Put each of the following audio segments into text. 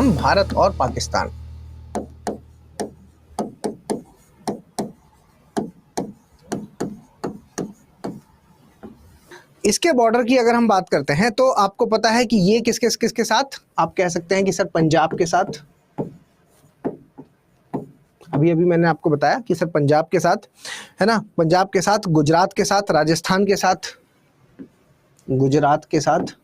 हम भारत और पाकिस्तान। इसके बॉर्डर की अगर हम बात करते हैं तो आपको पता है कि ये किसके किसके साथ, आप कह सकते हैं कि सर पंजाब के साथ, अभी अभी मैंने आपको बताया कि सर पंजाब के साथ, है ना, पंजाब के साथ, गुजरात के साथ, राजस्थान के साथ, गुजरात के साथ,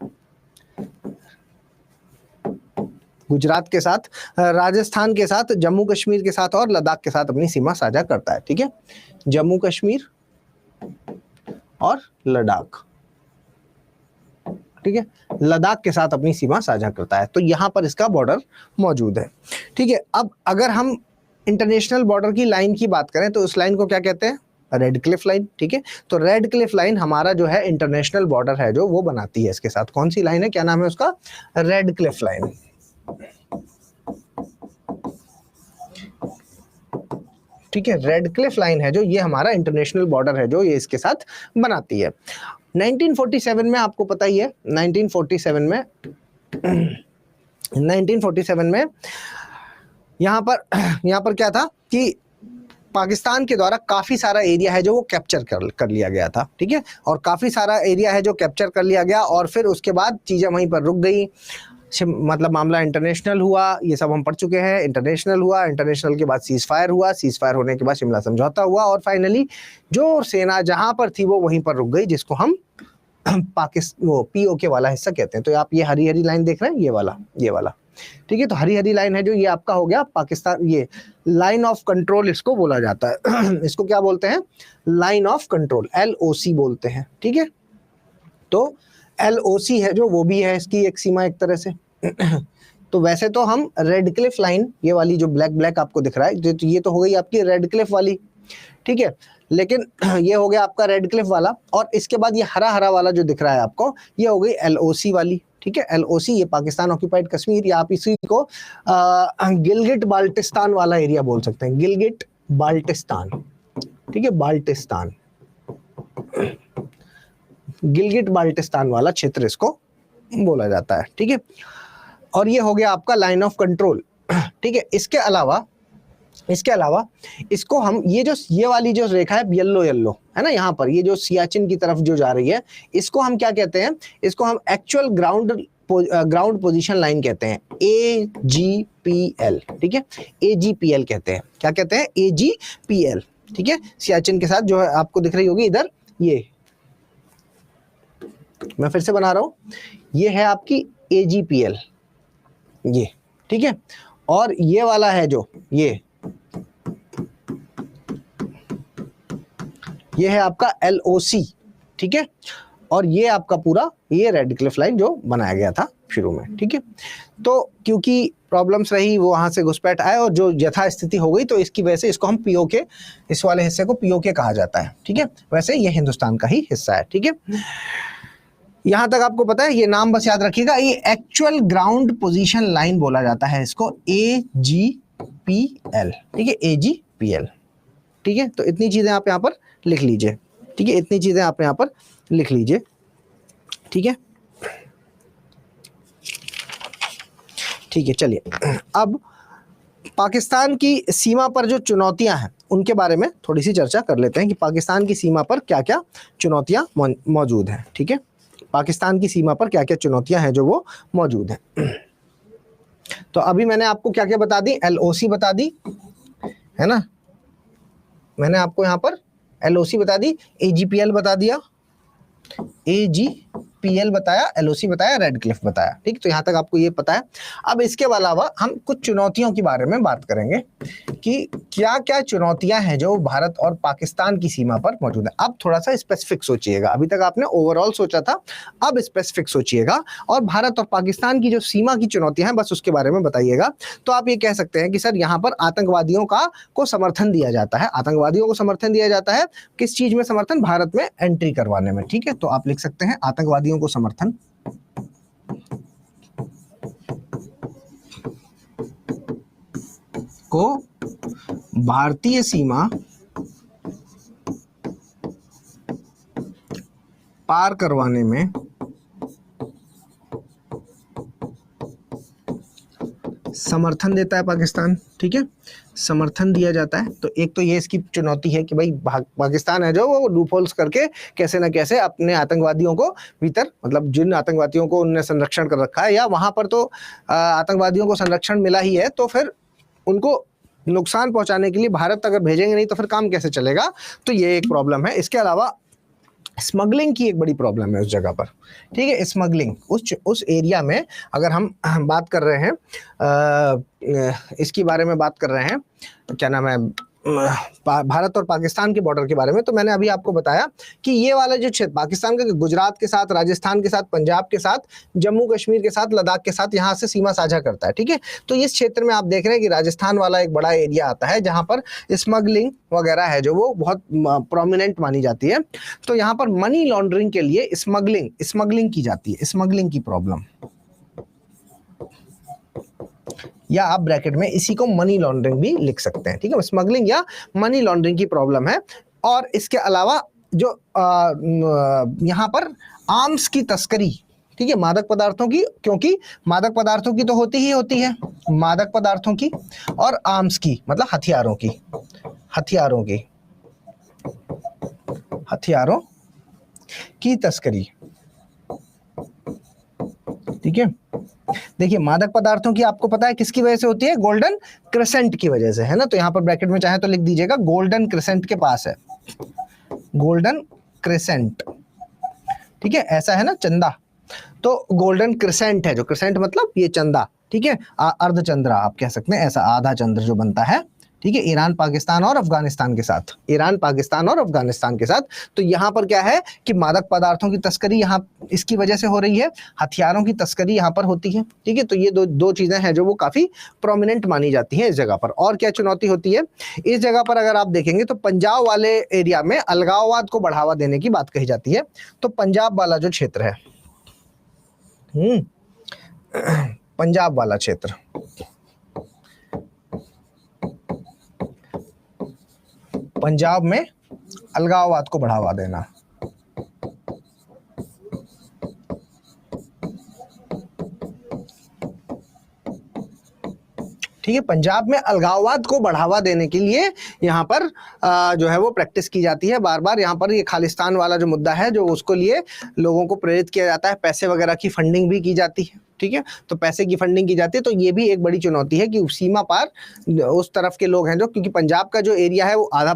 गुजरात के साथ, राजस्थान के साथ, जम्मू कश्मीर के साथ और लद्दाख के साथ अपनी सीमा साझा करता है। ठीक है, जम्मू कश्मीर और लद्दाख, ठीक है, लद्दाख के साथ अपनी सीमा साझा करता है। तो यहां पर इसका बॉर्डर मौजूद है। ठीक है, अब अगर हम इंटरनेशनल बॉर्डर की लाइन की बात करें तो उस लाइन को क्या कहते हैं, रेड क्लिफ लाइन। ठीक है, तो रेड क्लिफ लाइन हमारा जो है इंटरनेशनल बॉर्डर है जो वो बनाती है इसके साथ। कौन सी लाइन है, क्या नाम है उसका, रेड क्लिफ लाइन। ठीक है, रेड क्लिफ लाइन है जो ये हमारा इंटरनेशनल बॉर्डर है जो ये इसके साथ बनाती है। 1947 में आपको पता ही है, 1947 में यहाँ पर क्या था कि पाकिस्तान के द्वारा काफ़ी सारा एरिया है जो वो कैप्चर कर लिया गया था। ठीक है, और काफ़ी सारा एरिया है जो कैप्चर कर लिया गया और फिर उसके बाद चीज़ें वहीं पर रुक गई। मतलब मामला इंटरनेशनल हुआ, ये सब हम पढ़ चुके हैं। इंटरनेशनल हुआ, इंटरनेशनल के बाद सीज फायर हुआ, सीज फायर होने के बाद शिमला समझौता हुआ और फाइनली जो सेना जहाँ पर थी वो वहीं पर रुक गई, जिसको हम पाकिस्तान वो पीओके वाला हिस्सा कहते हैं। तो आप ये हरी हरी लाइन देख रहे हैं, ये वाला। ठीक है, तो हरी हरी लाइन है जो ये आपका हो गया पाकिस्तान, ये लाइन ऑफ कंट्रोल इसको बोला जाता है। इसको क्या बोलते हैं, लाइन ऑफ कंट्रोल, LOC बोलते हैं। ठीक है, तो LOC है जो वो भी है इसकी एक सीमा एक तरह से। तो वैसे तो हम रेड क्लिफ लाइन, ये वाली जो ब्लैक ब्लैक आपको दिख रहा है, ये तो हो गई आपकी रेड क्लिफ वाली। ठीक है, लेकिन ये हो गया आपका रेड क्लिफ वाला, और इसके बाद ये हरा हरा वाला जो दिख रहा है आपको, ये हो गई LOC वाली। ठीक है, LOC ये पाकिस्तान ऑक्यूपाइड कश्मीर, या आप इसी को गिलगिट बाल्टिस्तान वाला एरिया बोल सकते हैं, गिलगिट बाल्टिस्तान। ठीक है, बाल्टिस्तान, गिलगिट बाल्टिस्तान वाला क्षेत्र इसको बोला जाता है। ठीक है, और ये हो गया आपका लाइन ऑफ कंट्रोल। ठीक है, इसके अलावा इसको हम ये वाली जो रेखा है येलो है ना, यहाँ पर ये जो सियाचिन की तरफ जो जा रही है, इसको हम क्या कहते हैं, इसको हम एक्चुअल ग्राउंड पोजीशन लाइन कहते हैं, AGPL। ठीक है, AGPL कहते हैं, क्या कहते हैं, AGPL। ठीक है, सियाचिन के साथ जो है आपको दिख रही होगी इधर, ये मैं फिर से बना रहा हूं, ये है आपकी AGPL, ये। ठीक है, और ये वाला है जो ये है आपका LOC। ठीक है, और ये आपका पूरा ये रेड क्लिफ लाइन जो बनाया गया था शुरू में। ठीक है, तो क्योंकि प्रॉब्लम्स रही वो वहां से घुसपैठ आए और जो यथास्थिति हो गई, तो इसकी वजह से इसको हम POK, इस वाले हिस्से को POK कहा जाता है। ठीक है, वैसे ये हिंदुस्तान का ही हिस्सा है। ठीक है, यहां तक आपको पता है, ये नाम बस याद रखिएगा, ये एक्चुअल ग्राउंड पोजीशन लाइन बोला जाता है इसको, AGPL। ठीक है, AGPL। ठीक है, तो इतनी चीजें आप यहाँ पर लिख लीजिए। ठीक है, इतनी चीजें आप यहाँ पर लिख लीजिए। ठीक है, ठीक है, चलिए अब पाकिस्तान की सीमा पर जो चुनौतियां हैं उनके बारे में थोड़ी सी चर्चा कर लेते हैं कि पाकिस्तान की सीमा पर क्या क्या चुनौतियां मौजूद हैं। ठीक है, पाकिस्तान की सीमा पर क्या क्या चुनौतियां हैं जो वो मौजूद हैं। तो अभी मैंने आपको क्या क्या बता दी, LOC बता दी, है ना, मैंने आपको यहाँ पर LOC बता दी, AGPL बता दिया, AGPL बताया, LOC बताया, रेड क्लिफ बताया। ठीक, तो यहाँ तक आपको ये पता है। अब इसके अलावा हम कुछ चुनौतियों के बारे में बात करेंगे कि क्या क्या चुनौतियां हैं जो भारत और पाकिस्तान की सीमा पर मौजूद है। अब थोड़ा सा स्पेसिफिक सोचिएगा, अभी तक आपने ओवरऑल सोचा था, अब स्पेसिफिक सोचिएगा और भारत और पाकिस्तान की जो सीमा की चुनौतियां हैं बस उसके बारे में बताइएगा। तो आप ये कह सकते हैं कि सर यहाँ पर आतंकवादियों को समर्थन दिया जाता है, आतंकवादियों को समर्थन दिया जाता है, किस चीज में समर्थन, भारत में एंट्री करवाने में। ठीक है, तो आप लिख सकते हैं आतंकवादियों को समर्थन को भारतीय सीमा पार करवाने में समर्थन देता है पाकिस्तान, ठीक है, समर्थन दिया जाता है। तो एक तो ये इसकी चुनौती है कि भाई पाकिस्तान है जो वो लूपहोल्स करके कैसे ना कैसे अपने आतंकवादियों को भीतर, मतलब जिन आतंकवादियों को उनने संरक्षण कर रखा है या वहां पर तो आतंकवादियों को संरक्षण मिला ही है, तो फिर उनको नुकसान पहुंचाने के लिए भारत अगर भेजेंगे नहीं तो फिर काम कैसे चलेगा। तो ये एक प्रॉब्लम है। इसके अलावा स्मगलिंग की एक बड़ी प्रॉब्लम है उस जगह पर, ठीक है। स्मगलिंग उस एरिया में अगर हम बात कर रहे हैं, इसकी बारे में बात कर रहे हैं, क्या नाम है, भारत और पाकिस्तान के बॉर्डर के बारे में, तो मैंने अभी आपको बताया कि ये वाला जो क्षेत्र पाकिस्तान का गुजरात के साथ, राजस्थान के साथ, पंजाब के साथ, जम्मू कश्मीर के साथ, लद्दाख के साथ यहाँ से सीमा साझा करता है, ठीक है। तो इस क्षेत्र में आप देख रहे हैं कि राजस्थान वाला एक बड़ा एरिया आता है जहाँ पर स्मगलिंग वगैरह है जो वो बहुत प्रोमिनेंट मानी जाती है। तो यहाँ पर मनी लॉन्ड्रिंग के लिए स्मगलिंग की जाती है, स्मगलिंग की प्रॉब्लम, या आप ब्रैकेट में इसी को मनी लॉन्ड्रिंग भी लिख सकते हैं, ठीक है। स्मगलिंग या मनी लॉन्ड्रिंग की प्रॉब्लम है। और इसके अलावा जो यहाँ पर आर्म्स की तस्करी, ठीक है, मादक पदार्थों की, क्योंकि मादक पदार्थों की तो होती ही होती है, मादक पदार्थों की और आर्म्स की मतलब हथियारों की तस्करी, ठीक है। देखिए मादक पदार्थों की आपको पता है किसकी वजह से होती है, गोल्डन क्रिसेंट की वजह से, है ना। तो यहां पर ब्रैकेट में चाहे तो लिख दीजिएगा गोल्डन क्रिसेंट के पास है, गोल्डन क्रिसेंट, ठीक है, ऐसा है ना चंदा। तो गोल्डन क्रिसेंट है, जो क्रिसेंट मतलब ये चंदा, ठीक है, अर्धचंद्रा आप कह सकते हैं, ऐसा आधा चंद्र जो बनता है, ठीक है, ईरान पाकिस्तान और अफगानिस्तान के साथ। तो यहाँ पर क्या है कि मादक पदार्थों की तस्करी यहाँ इसकी वजह से हो रही है, हथियारों की तस्करी यहाँ पर होती है, ठीक है। तो ये दो चीजें हैं जो वो काफी प्रोमिनेंट मानी जाती हैं इस जगह पर। और क्या चुनौती होती है इस जगह पर, अगर आप देखेंगे तो पंजाब वाले एरिया में अलगाववाद को बढ़ावा देने की बात कही जाती है। तो पंजाब वाला जो क्षेत्र है, पंजाब वाला क्षेत्र, पंजाब में अलगाववाद को बढ़ावा देना, ठीक है। पंजाब में अलगाववाद को बढ़ावा देने के लिए यहाँ पर जो है वो प्रैक्टिस की जाती है बार बार। यहाँ पर ये खालिस्तान वाला जो मुद्दा है जो उसको लिए लोगों को प्रेरित किया जाता है, पैसे वगैरह की फंडिंग भी की जाती है, ठीक है। तो पैसे की फंडिंग की जाती है। तो ये भी एक बड़ी चुनौती है कि सीमा पार उस तरफ के लोग हैं जो, क्योंकि पंजाब का जो एरिया है वो आधा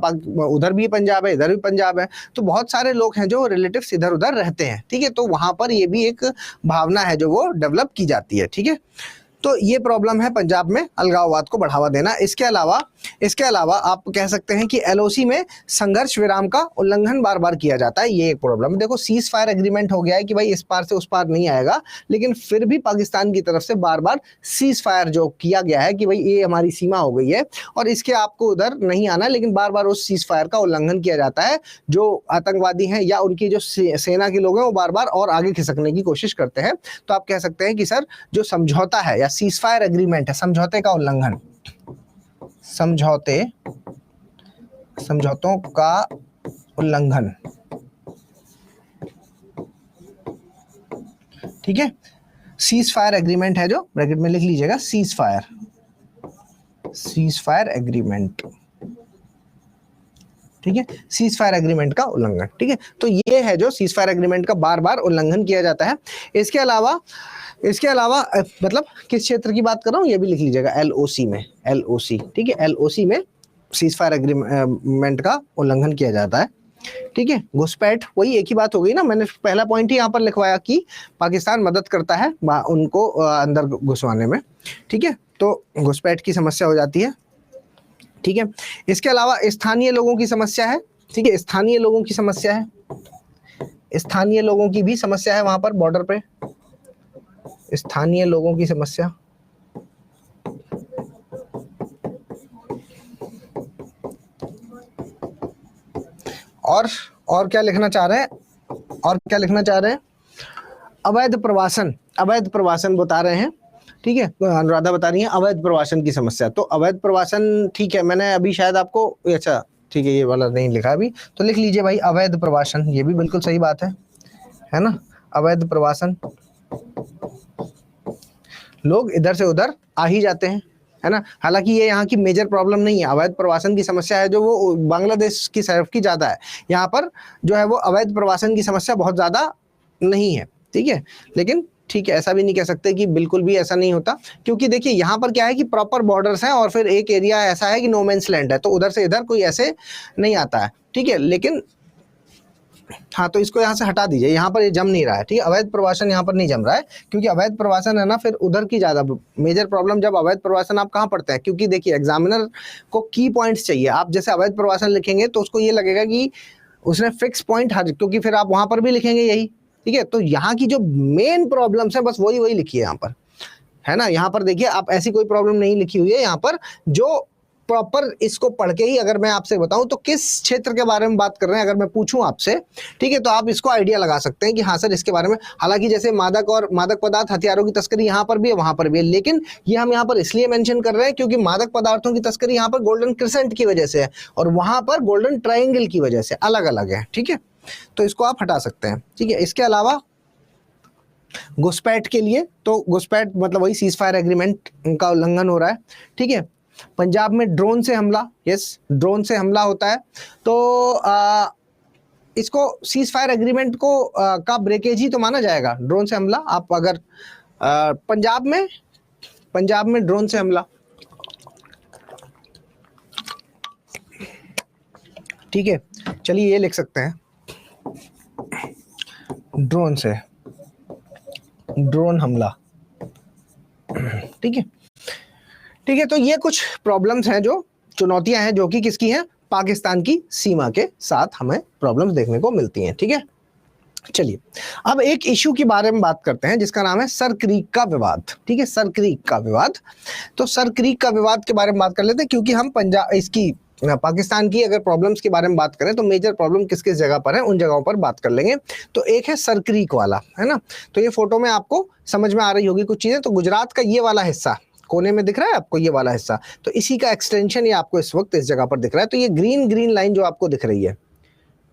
उधर भी पंजाब है, इधर भी पंजाब है, तो बहुत सारे लोग हैं जो रिलेटिव्स इधर उधर रहते हैं, ठीक है। तो वहां पर ये भी एक भावना है जो वो डेवलप की जाती है, ठीक है। तो ये प्रॉब्लम है पंजाब में अलगाववाद को बढ़ावा देना। इसके अलावा आप कह सकते हैं कि एलओसी में संघर्ष विराम का उल्लंघन बार बार किया जाता है, ये एक प्रॉब्लम है। देखो सीज फायर एग्रीमेंट हो गया है कि भाई इस पार से उस पार नहीं आएगा, लेकिन फिर भी पाकिस्तान की तरफ से बार बार सीज फायर जो किया गया है कि भाई ये हमारी सीमा हो गई है और इसके आपको उधर नहीं आना, लेकिन बार बार उस सीज फायर का उल्लंघन किया जाता है। जो आतंकवादी हैं या उनकी जो सेना के लोग हैं वो बार बार और आगे खिसकने की कोशिश करते हैं। तो आप कह सकते हैं कि सर जो समझौता है या सीज फायर एग्रीमेंट है, समझौते का उल्लंघन, समझौतों का उल्लंघन, ठीक है। सीज फायर एग्रीमेंट है जो ब्रैकेट में लिख लीजिएगा, सीज फायर एग्रीमेंट, ठीक है, सीज फायर एग्रीमेंट का उल्लंघन, ठीक है। तो ये है जो सीज फायर एग्रीमेंट का बार बार उल्लंघन किया जाता है। इसके अलावा मतलब किस क्षेत्र की बात कर रहा हूँ ये भी लिख लीजिएगा, एलओसी में, एलओसी, ठीक है, एलओसी में सीज फायर एग्रीमेंट का उल्लंघन किया जाता है, ठीक है। घुसपैठ, वही एक ही बात हो गई ना, मैंने पहला पॉइंट ही यहाँ पर लिखवाया कि पाकिस्तान मदद करता है उनको अंदर घुसवाने में, ठीक है। तो घुसपैठ की समस्या हो जाती है, ठीक है। इसके अलावा स्थानीय लोगों की समस्या है, ठीक है, स्थानीय लोगों की भी समस्या है वहां पर बॉर्डर पे, स्थानीय लोगों की समस्या। और क्या लिखना चाह रहे हैं, अवैध प्रवासन बता रहे हैं, ठीक है। तो अनुराधा बता रही है अवैध प्रवासन की समस्या। तो अवैध प्रवासन, ठीक है, मैंने अभी शायद आपको, अच्छा ठीक है, ये वाला नहीं लिखा अभी, तो लिख लीजिए भाई अवैध प्रवासन, ये भी बिल्कुल सही बात है ना। अवैध प्रवासन, लोग इधर से उधर आ ही जाते हैं, है ना। हालांकि ये यहाँ की मेजर प्रॉब्लम नहीं है, अवैध प्रवासन की समस्या है जो वो बांग्लादेश की तरफ की ज़्यादा है, यहाँ पर जो है वो अवैध प्रवासन की समस्या बहुत ज़्यादा नहीं है, ठीक है। लेकिन ठीक है, ऐसा भी नहीं कह सकते कि बिल्कुल भी ऐसा नहीं होता, क्योंकि देखिए यहाँ पर क्या है कि प्रॉपर बॉर्डर्स हैं और फिर एक एरिया ऐसा है कि नो मैंस लैंड है, तो उधर से इधर कोई ऐसे नहीं आता है, ठीक है। लेकिन हाँ, तो इसको यहाँ से हटा दीजिए, यहाँ पर ये जम नहीं रहा है, ठीक है। अवैध प्रवासन यहाँ पर नहीं जम रहा है, क्योंकि अवैध प्रवासन है ना, फिर उधर की ज़्यादा मेजर प्रॉब्लम जब अवैध प्रवासन आप कहाँ पढ़ते हैं, क्योंकि देखिए एग्जामिनर को की पॉइंट्स चाहिए। आप जैसे अवैध प्रवासन लिखेंगे तो उसको ये लगेगा कि उसने फिक्स पॉइंट हर, क्योंकि फिर आप वहाँ पर भी लिखेंगे यही, ठीक है। तो यहाँ की जो मेन प्रॉब्लम्स है बस वही लिखिए यहाँ पर, है ना। यहाँ पर देखिए आप ऐसी कोई प्रॉब्लम नहीं लिखी हुई है यहाँ पर, जो प्रॉपर इसको पढ़ के ही अगर मैं आपसे बताऊं तो किस क्षेत्र के बारे में बात कर रहे हैं, अगर मैं पूछूं आपसे, ठीक है, तो आप इसको आइडिया लगा सकते हैं कि हाँ सर इसके बारे में। हालांकि जैसे मादक और मादक पदार्थ हथियारों की तस्करी यहाँ पर भी है, वहां पर भी है, लेकिन ये हम यहाँ पर इसलिए मेंशन कर रहे हैं क्योंकि मादक पदार्थों की तस्करी यहाँ पर गोल्डन क्रिसेंट की वजह से है और वहां पर गोल्डन ट्राइंगल की वजह से अलग अलग है, ठीक है। तो इसको आप हटा सकते हैं, ठीक है। इसके अलावा घुसपैठ के लिए, तो घुसपैठ मतलब वही सीज फायर एग्रीमेंट का उल्लंघन हो रहा है, ठीक है। पंजाब में ड्रोन से हमला, यस ड्रोन से हमला होता है, तो इसको सीज फायर एग्रीमेंट को का ब्रेकेज ही तो माना जाएगा, ड्रोन से हमला। आप अगर पंजाब में ड्रोन से हमला, ठीक है, चलिए ये लिख सकते हैं, ड्रोन हमला, ठीक है, ठीक है। तो ये कुछ प्रॉब्लम्स हैं, जो चुनौतियां हैं जो कि किसकी हैं, पाकिस्तान की सीमा के साथ हमें प्रॉब्लम्स देखने को मिलती हैं, ठीक है। चलिए अब एक इशू के बारे में बात करते हैं जिसका नाम है सर क्रीक का विवाद, ठीक है, सर क्रीक का विवाद। तो सर क्रीक का विवाद के बारे में बात कर लेते हैं, क्योंकि हम पाकिस्तान की अगर प्रॉब्लम्स के बारे में बात करें तो मेजर प्रॉब्लम किस किस जगह पर है उन जगहों पर बात कर लेंगे। तो एक है सर क्रीक वाला, है ना। तो ये फोटो में आपको समझ में आ रही होगी कुछ चीजें। तो गुजरात का ये वाला हिस्सा कोने में दिख रहा है आपको, ये वाला हिस्सा, तो इसी का एक्सटेंशन ये आपको इस वक्त इस जगह पर दिख रहा है। तो ये ग्रीन लाइन जो आपको दिख रही है,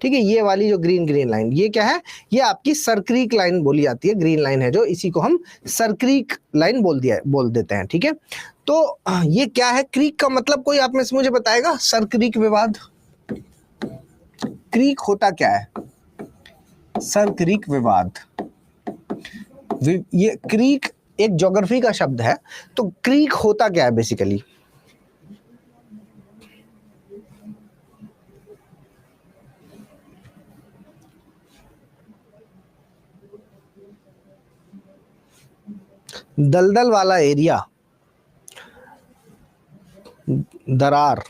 ठीक है, ये वाली जो ग्रीन लाइन, ये क्या है, ये आपकी सर क्रीक लाइन बोली जाती है, ग्रीन लाइन है जो, इसी को हम सर क्रीक लाइन बोल देते हैं, ठीक है। तो ये क्या है, क्रीक का मतलब कोई आप में से मुझे बताएगा, सर क्रीक विवाद, क्रीक होता क्या है, सर क्रीक विवाद। ये क्रीक एक ज्योग्राफी का शब्द है, तो क्रीक होता क्या है बेसिकली। दलदल वाला एरिया, दरार,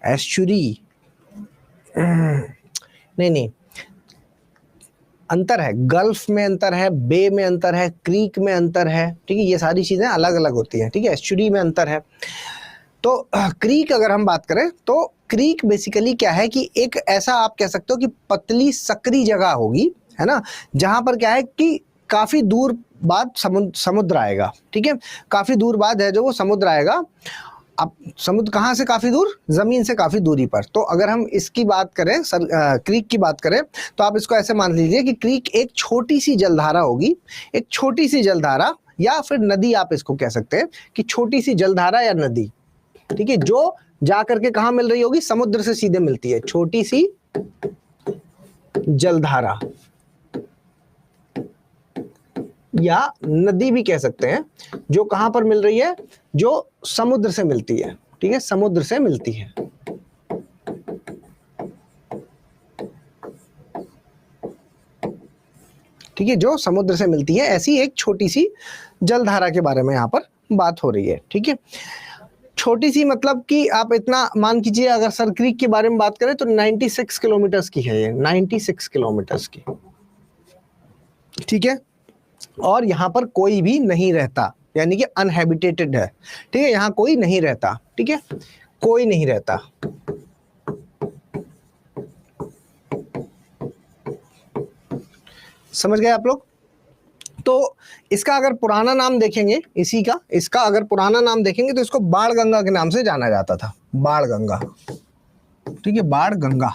एस्चुरी, नहीं, अंतर है, गल्फ में अंतर है, बे में अंतर है, क्रीक में अंतर है, ठीक है, ये सारी चीजें अलग अलग होती हैं, ठीक है। एस्चुरी में अंतर है। तो क्रीक अगर हम बात करें तो क्रीक बेसिकली क्या है कि एक ऐसा आप कह सकते हो कि पतली सकरी जगह होगी, है ना, जहां पर क्या है कि काफी दूर बाद समुद्र आएगा, ठीक है, काफी दूर बाद है जो वो समुद्र आएगा। अब समुद्र कहाँ से काफी दूर, जमीन से काफी दूरी पर। तो अगर हम इसकी बात करें, क्रीक की बात करें, तो आप इसको ऐसे मान लीजिए कि क्रीक एक छोटी सी जलधारा होगी, एक छोटी सी जलधारा या फिर नदी, आप इसको कह सकते हैं कि छोटी सी जलधारा या नदी, ठीक है, जो जा करके कहाँ मिल रही होगी, समुद्र से सीधे मिलती है, छोटी सी जलधारा या नदी भी कह सकते हैं, जो कहां पर मिल रही है, जो समुद्र से मिलती है, ठीक है, समुद्र से मिलती है। ठीक है, जो समुद्र से मिलती है, ऐसी एक छोटी सी जलधारा के बारे में यहां पर बात हो रही है, ठीक है। छोटी सी मतलब कि आप इतना मान कीजिए, अगर सर क्रीक के बारे में बात करें तो 96 किलोमीटर की है, ये 96 किलोमीटर की, ठीक है। और यहाँ पर कोई भी नहीं रहता, यानी कि अनहैबिटेटेड है, ठीक है, यहाँ कोई नहीं रहता, ठीक है, कोई नहीं रहता। समझ गए आप लोग। तो इसका अगर पुराना नाम देखेंगे, इसका अगर पुराना नाम देखेंगे तो इसको बाण गंगा के नाम से जाना जाता था, बाण गंगा, ठीक है, बाण गंगा,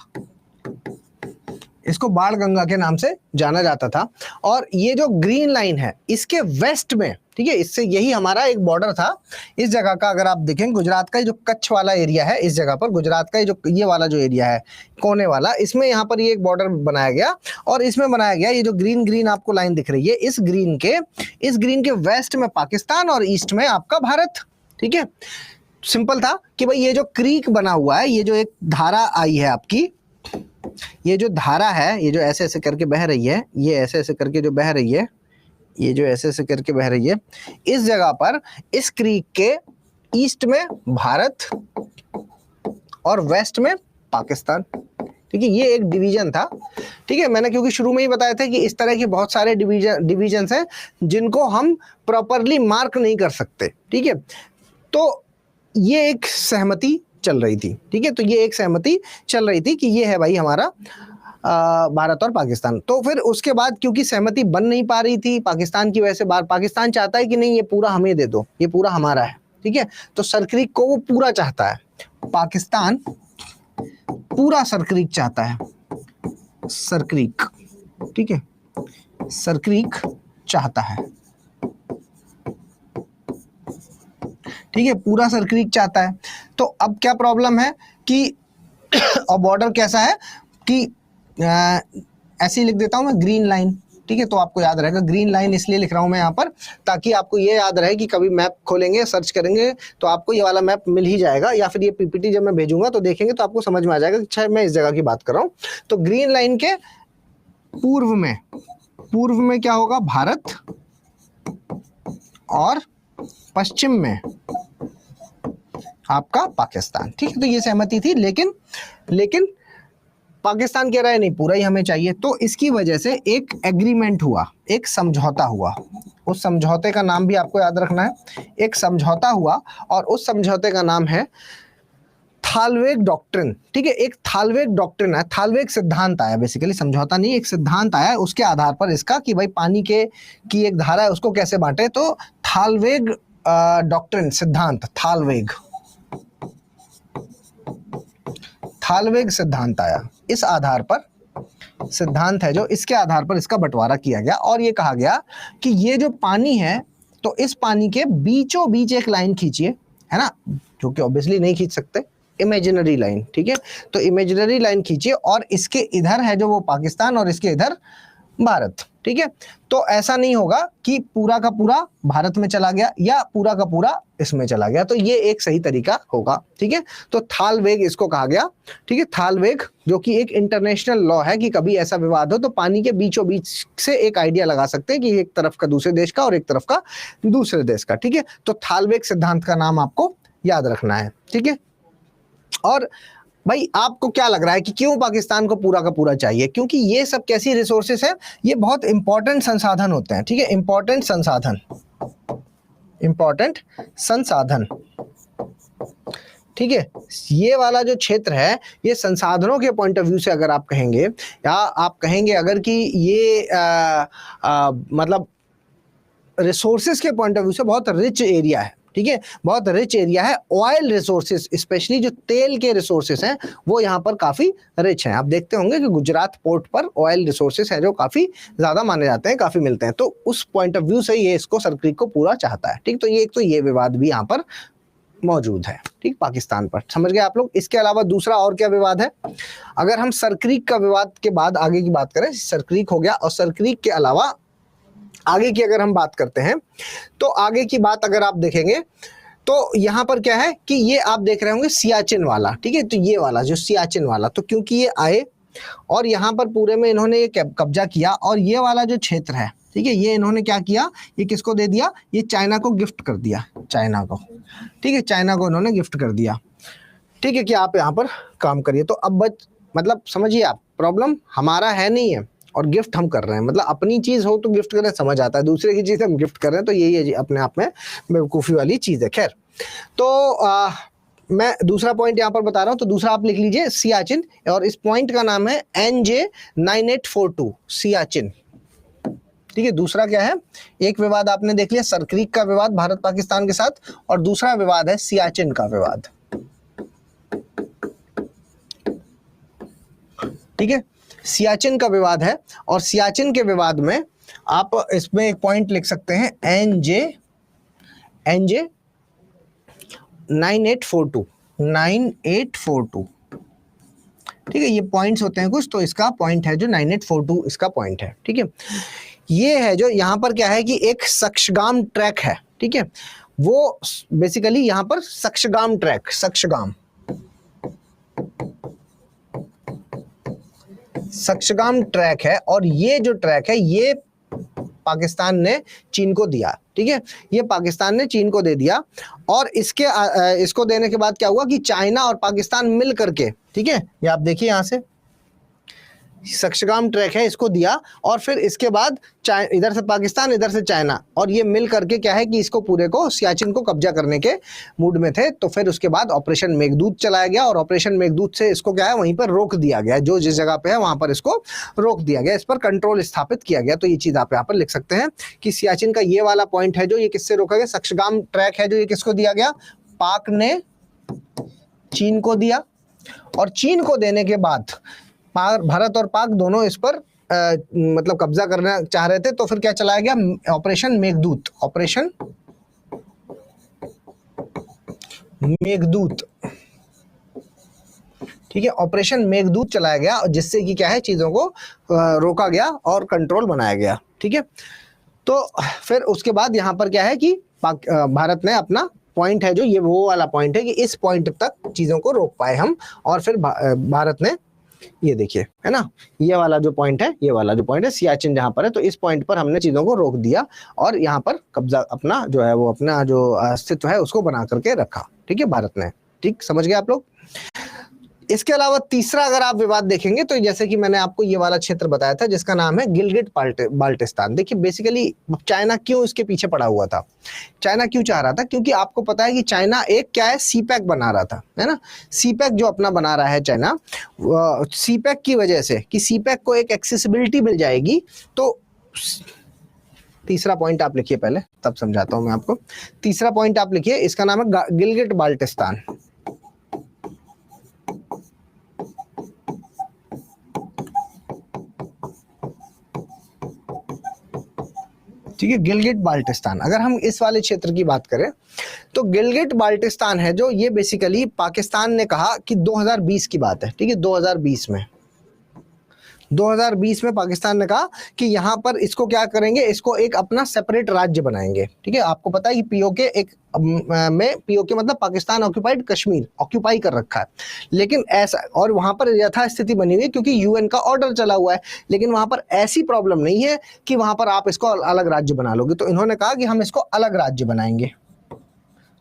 इसको बाण गंगा के नाम से जाना जाता था। और ये जो ग्रीन लाइन है इसके वेस्ट में, ठीक है, इससे यही हमारा एक बॉर्डर था। इस जगह का अगर आप देखें, गुजरात का जो कच्छ वाला एरिया है, इस जगह पर गुजरात का जो ये वाला जो एरिया है कोने वाला, इसमें यहाँ पर ये एक बॉर्डर बनाया गया। और इसमें बनाया गया ये जो ग्रीन ग्रीन आपको लाइन दिख रही है, इस ग्रीन के वेस्ट में पाकिस्तान और ईस्ट में आपका भारत। ठीक है, सिंपल था कि भाई ये जो क्रीक बना हुआ है, ये जो एक धारा आई है आपकी, ये जो धारा है, ये जो ऐसे ऐसे करके बह रही है, ये ऐसे ऐसे करके जो बह रही है, ये जो ऐसे ऐसे करके बह रही है, इस जगह पर इस क्रीक के ईस्ट में भारत और वेस्ट में पाकिस्तान। ठीक है, ये एक डिवीजन था। ठीक है, मैंने क्योंकि शुरू में ही बताया था कि इस तरह के बहुत सारे डिवीजन्स हैं जिनको हम प्रॉपरली मार्क नहीं कर सकते। ठीक है, तो ये एक सहमति चल रही थी। ठीक है, तो ये एक सहमति चल रही थी कि ये है भाई हमारा भारत और पाकिस्तान। तो फिर उसके बाद क्योंकि सहमति बन नहीं पा रही थी पाकिस्तान की वजह से, पाकिस्तान चाहता है कि नहीं ये पूरा हमें दे दो, ये पूरा हमारा है। ठीक है, तो सरक्रीक को वो पूरा चाहता है, पाकिस्तान पूरा सरक्रीक चाहता है, सरक्रीक। ठीक है, सरक्रीक चाहता है। ठीक है, पूरा सरक्रीक चाहता है। तो अब क्या प्रॉब्लम है कि और बॉर्डर कैसा है कि ऐसे ही लिख देता हूं मैं, ग्रीन लाइन। ठीक है, तो आपको याद रहेगा, ग्रीन लाइन इसलिए लिख रहा हूं मैं यहाँ पर ताकि आपको ये याद रहे कि कभी मैप खोलेंगे, सर्च करेंगे तो आपको ये वाला मैप मिल ही जाएगा, या फिर ये पीपीटी जब मैं भेजूंगा तो देखेंगे तो आपको समझ में आ जाएगा कि अच्छा मैं इस जगह की बात कर रहा हूँ। तो ग्रीन लाइन के पूर्व में क्या होगा, भारत, और पश्चिम में आपका पाकिस्तान। ठीक है, तो ये सहमति थी, लेकिन पाकिस्तान कह रहा है नहीं पूरा ही हमें चाहिए। तो इसकी वजह से एक एग्रीमेंट हुआ, एक समझौता हुआ। उस समझौते का नाम भी आपको याद रखना है, एक समझौता हुआ और उस समझौते का नाम है थालवेग डॉक्ट्रिन। ठीक है, एक थालवेग डॉक्ट्रिन है, थालवेग सिद्धांत आया, बेसिकली समझौता नहीं, एक सिद्धांत आया उसके आधार पर इसका कि भाई पानी की एक धारा है उसको कैसे बांटे। तो थालवेग डॉक्ट्रिन, सिद्धांत, थालवेग सिद्धांत आया। इस आधार पर सिद्धांत है जो, इसके आधार पर इसका बंटवारा किया गया और ये कहा गया कि ये जो पानी है तो इस पानी के बीचों बीच एक लाइन खींचिए, है ना, जो कि ऑब्वियसली नहीं खींच सकते, इमेजिनरी लाइन। ठीक है, तो इमेजिनरी लाइन खींचिए और इसके इधर है जो वो पाकिस्तान और इसके इधर भारत। ठीक है, तो ऐसा नहीं होगा कि पूरा का पूरा भारत में चला गया या पूरा का पूरा इसमें चला गया, तो ये एक सही तरीका होगा। ठीक है, तो थालवेग इसको कहा गया। ठीक है, थालवेग जो कि एक इंटरनेशनल लॉ है कि कभी ऐसा विवाद हो तो पानी के बीचों बीच से एक आइडिया लगा सकते हैं कि एक तरफ का दूसरे देश का और एक तरफ का दूसरे देश का। ठीक है, तो थालवेग सिद्धांत का नाम आपको याद रखना है। ठीक है, और भाई आपको क्या लग रहा है कि क्यों पाकिस्तान को पूरा का पूरा चाहिए? क्योंकि ये सब कैसी रिसोर्सेस है, ये बहुत इंपॉर्टेंट संसाधन होते हैं। ठीक है, इंपॉर्टेंट संसाधन। ठीक है, ये वाला जो क्षेत्र है ये संसाधनों के पॉइंट ऑफ व्यू से अगर आप कहेंगे, या आप कहेंगे अगर कि ये मतलब रिसोर्सेज के पॉइंट ऑफ व्यू से बहुत रिच एरिया है। ठीक है, बहुत रिच एरिया है। ऑयल रिसोर्सेज, स्पेशली जो तेल के रिसोर्सेज हैं वो यहाँ पर काफी रिच हैं। आप देखते होंगे कि गुजरात पोर्ट पर ऑयल रिसोर्सेज हैं जो काफी ज्यादा माने जाते हैं, काफी मिलते हैं। तो उस पॉइंट ऑफ व्यू से ये इसको सरक्रीक को पूरा चाहता है। ठीक, तो ये विवाद भी यहाँ पर मौजूद है। ठीक, पाकिस्तान पर, समझ गए आप लोग। इसके अलावा दूसरा और क्या विवाद है? अगर हम सरक्रीक का विवाद के बाद आगे की बात करें, सरक्रीक हो गया, और सरक्रीक के अलावा आगे की अगर हम बात करते हैं तो आगे की बात अगर आप देखेंगे तो यहाँ पर क्या है कि ये आप देख रहे होंगे सियाचिन वाला। ठीक है, तो ये वाला जो सियाचिन वाला, तो क्योंकि ये आए और यहाँ पर पूरे में इन्होंने ये कब्जा किया, और ये वाला जो क्षेत्र है, ठीक है, ये इन्होंने क्या किया, ये किसको दे दिया, ये चाइना को गिफ्ट कर दिया, चाइना को। ठीक है, चाइना को इन्होंने गिफ्ट कर दिया। ठीक है, कि आप यहाँ पर काम करिए। तो अब मतलब समझिए आप, प्रॉब्लम हमारा है नहीं है और गिफ्ट हम कर रहे हैं। मतलब अपनी चीज हो तो गिफ्ट करें, समझ आता है, दूसरे की चीज हम गिफ्ट कर रहे हैं, तो यही है जी अपने आप में बेवकूफ़ी वाली चीज है। खैर, तो मैं दूसरा पॉइंट यहाँ पर बता रहा हूँ, तो दूसरा आप लिख लीजिए सियाचिन, और इस पॉइंट का नाम है NJ9842 सियाचिन। ठीक है, दूसरा क्या है, एक विवाद आपने देख लिया सरक्रीक का विवाद भारत पाकिस्तान के साथ, और दूसरा विवाद है सियाचिन का विवाद। ठीक है, सियाचिन का विवाद है, और सियाचिन के विवाद में आप इसमें एक पॉइंट लिख सकते हैं NJ 9842। ठीक है, ये पॉइंट्स होते हैं कुछ, तो इसका पॉइंट है जो 9842 इसका पॉइंट है। ठीक है, ये है जो यहाँ पर क्या है कि एक सक्शगाम ट्रैक है। ठीक है, वो बेसिकली यहाँ पर सक्शगाम ट्रैक, सक्शगाम ट्रैक है, और ये जो ट्रैक है ये पाकिस्तान ने चीन को दिया। ठीक है, ये पाकिस्तान ने चीन को दे दिया, और इसको देने के बाद क्या हुआ कि चाइना और पाकिस्तान मिल करके, ठीक है, ये आप देखिए यहाँ से सक्शगाम ट्रैक है, इसको दिया, और फिर इसके बाद इधर से पाकिस्तान, इधर से चाइना, और ये मिल करके क्या है कि इसको पूरे को सियाचिन को कब्जा करने के मूड में थे। तो फिर उसके बाद ऑपरेशन मेघदूत चलाया गया, और ऑपरेशन मेघदूत से इसको क्या है वहीं पर रोक दिया गया, जो जिस जगह पे है वहां पर इसको रोक दिया गया, इस पर कंट्रोल स्थापित किया गया। तो ये चीज आप यहाँ पर लिख सकते हैं कि सियाचिन का ये वाला पॉइंट है जो ये किससे रोका गया, सक्शगाम ट्रैक है जो ये किसको दिया गया, पाक ने चीन को दिया, और चीन को देने के बाद भारत और पाक दोनों इस पर मतलब कब्जा करना चाह रहे थे। तो फिर क्या चलाया गया, ऑपरेशन मेघदूत, ठीक है, ऑपरेशन मेघदूत चलाया गया, जिससे कि क्या है चीजों को रोका गया और कंट्रोल बनाया गया। ठीक है, तो फिर उसके बाद यहाँ पर क्या है कि भारत ने अपना पॉइंट है जो ये वो वाला पॉइंट है कि इस पॉइंट तक चीजों को रोक पाए हम, और फिर भारत ने ये देखिए है ना, ये वाला जो पॉइंट है, ये वाला जो पॉइंट है सियाचिन जहां पर है, तो इस पॉइंट पर हमने चीजों को रोक दिया और यहाँ पर कब्जा अपना जो है वो अपना जो अस्तित्व है उसको बना करके रखा। ठीक है, भारत ने। ठीक, समझ गए आप लोग। इसके अलावा तीसरा अगर आप विवाद देखेंगे तो जैसे कि मैंने आपको ये वाला क्षेत्र बताया था जिसका नाम है गिलगिट बाल्टिस्तान। देखिए बेसिकली चाइना क्यों इसके पीछे पड़ा हुआ था, चाइना क्यों चाह रहा था, क्योंकि आपको पता है कि चाइना एक क्या है सीपैक बना रहा था, है ना। सीपैक जो अपना बना रहा है चाइना, सीपैक की वजह से कि सीपैक को एक एक्सेसिबिलिटी मिल जाएगी। तो तीसरा पॉइंट आप लिखिए पहले, तब समझाता हूं मैं आपको। तीसरा पॉइंट आप लिखिए, इसका नाम है गिलगिट बाल्टिस्तान। ठीक है, गिलगिट बाल्टिस्तान। अगर हम इस वाले क्षेत्र की बात करें तो गिलगिट बाल्टिस्तान है जो ये बेसिकली पाकिस्तान ने कहा कि 2020 की बात है। ठीक है, 2020 में पाकिस्तान ने कहा कि यहाँ पर इसको क्या करेंगे, इसको एक अपना सेपरेट राज्य बनाएंगे। ठीक है, आपको पता है कि पीओके एक में पीओके मतलब पाकिस्तान ऑक्यूपाइड कश्मीर ऑक्यूपाई कर रखा है, लेकिन ऐसा और वहां पर यथास्थिति बनी हुई है क्योंकि यूएन का ऑर्डर चला हुआ है, लेकिन वहां पर ऐसी प्रॉब्लम नहीं है कि वहां पर आप इसको अलग राज्य बना लोगे। तो इन्होंने कहा कि हम इसको अलग राज्य बनाएंगे,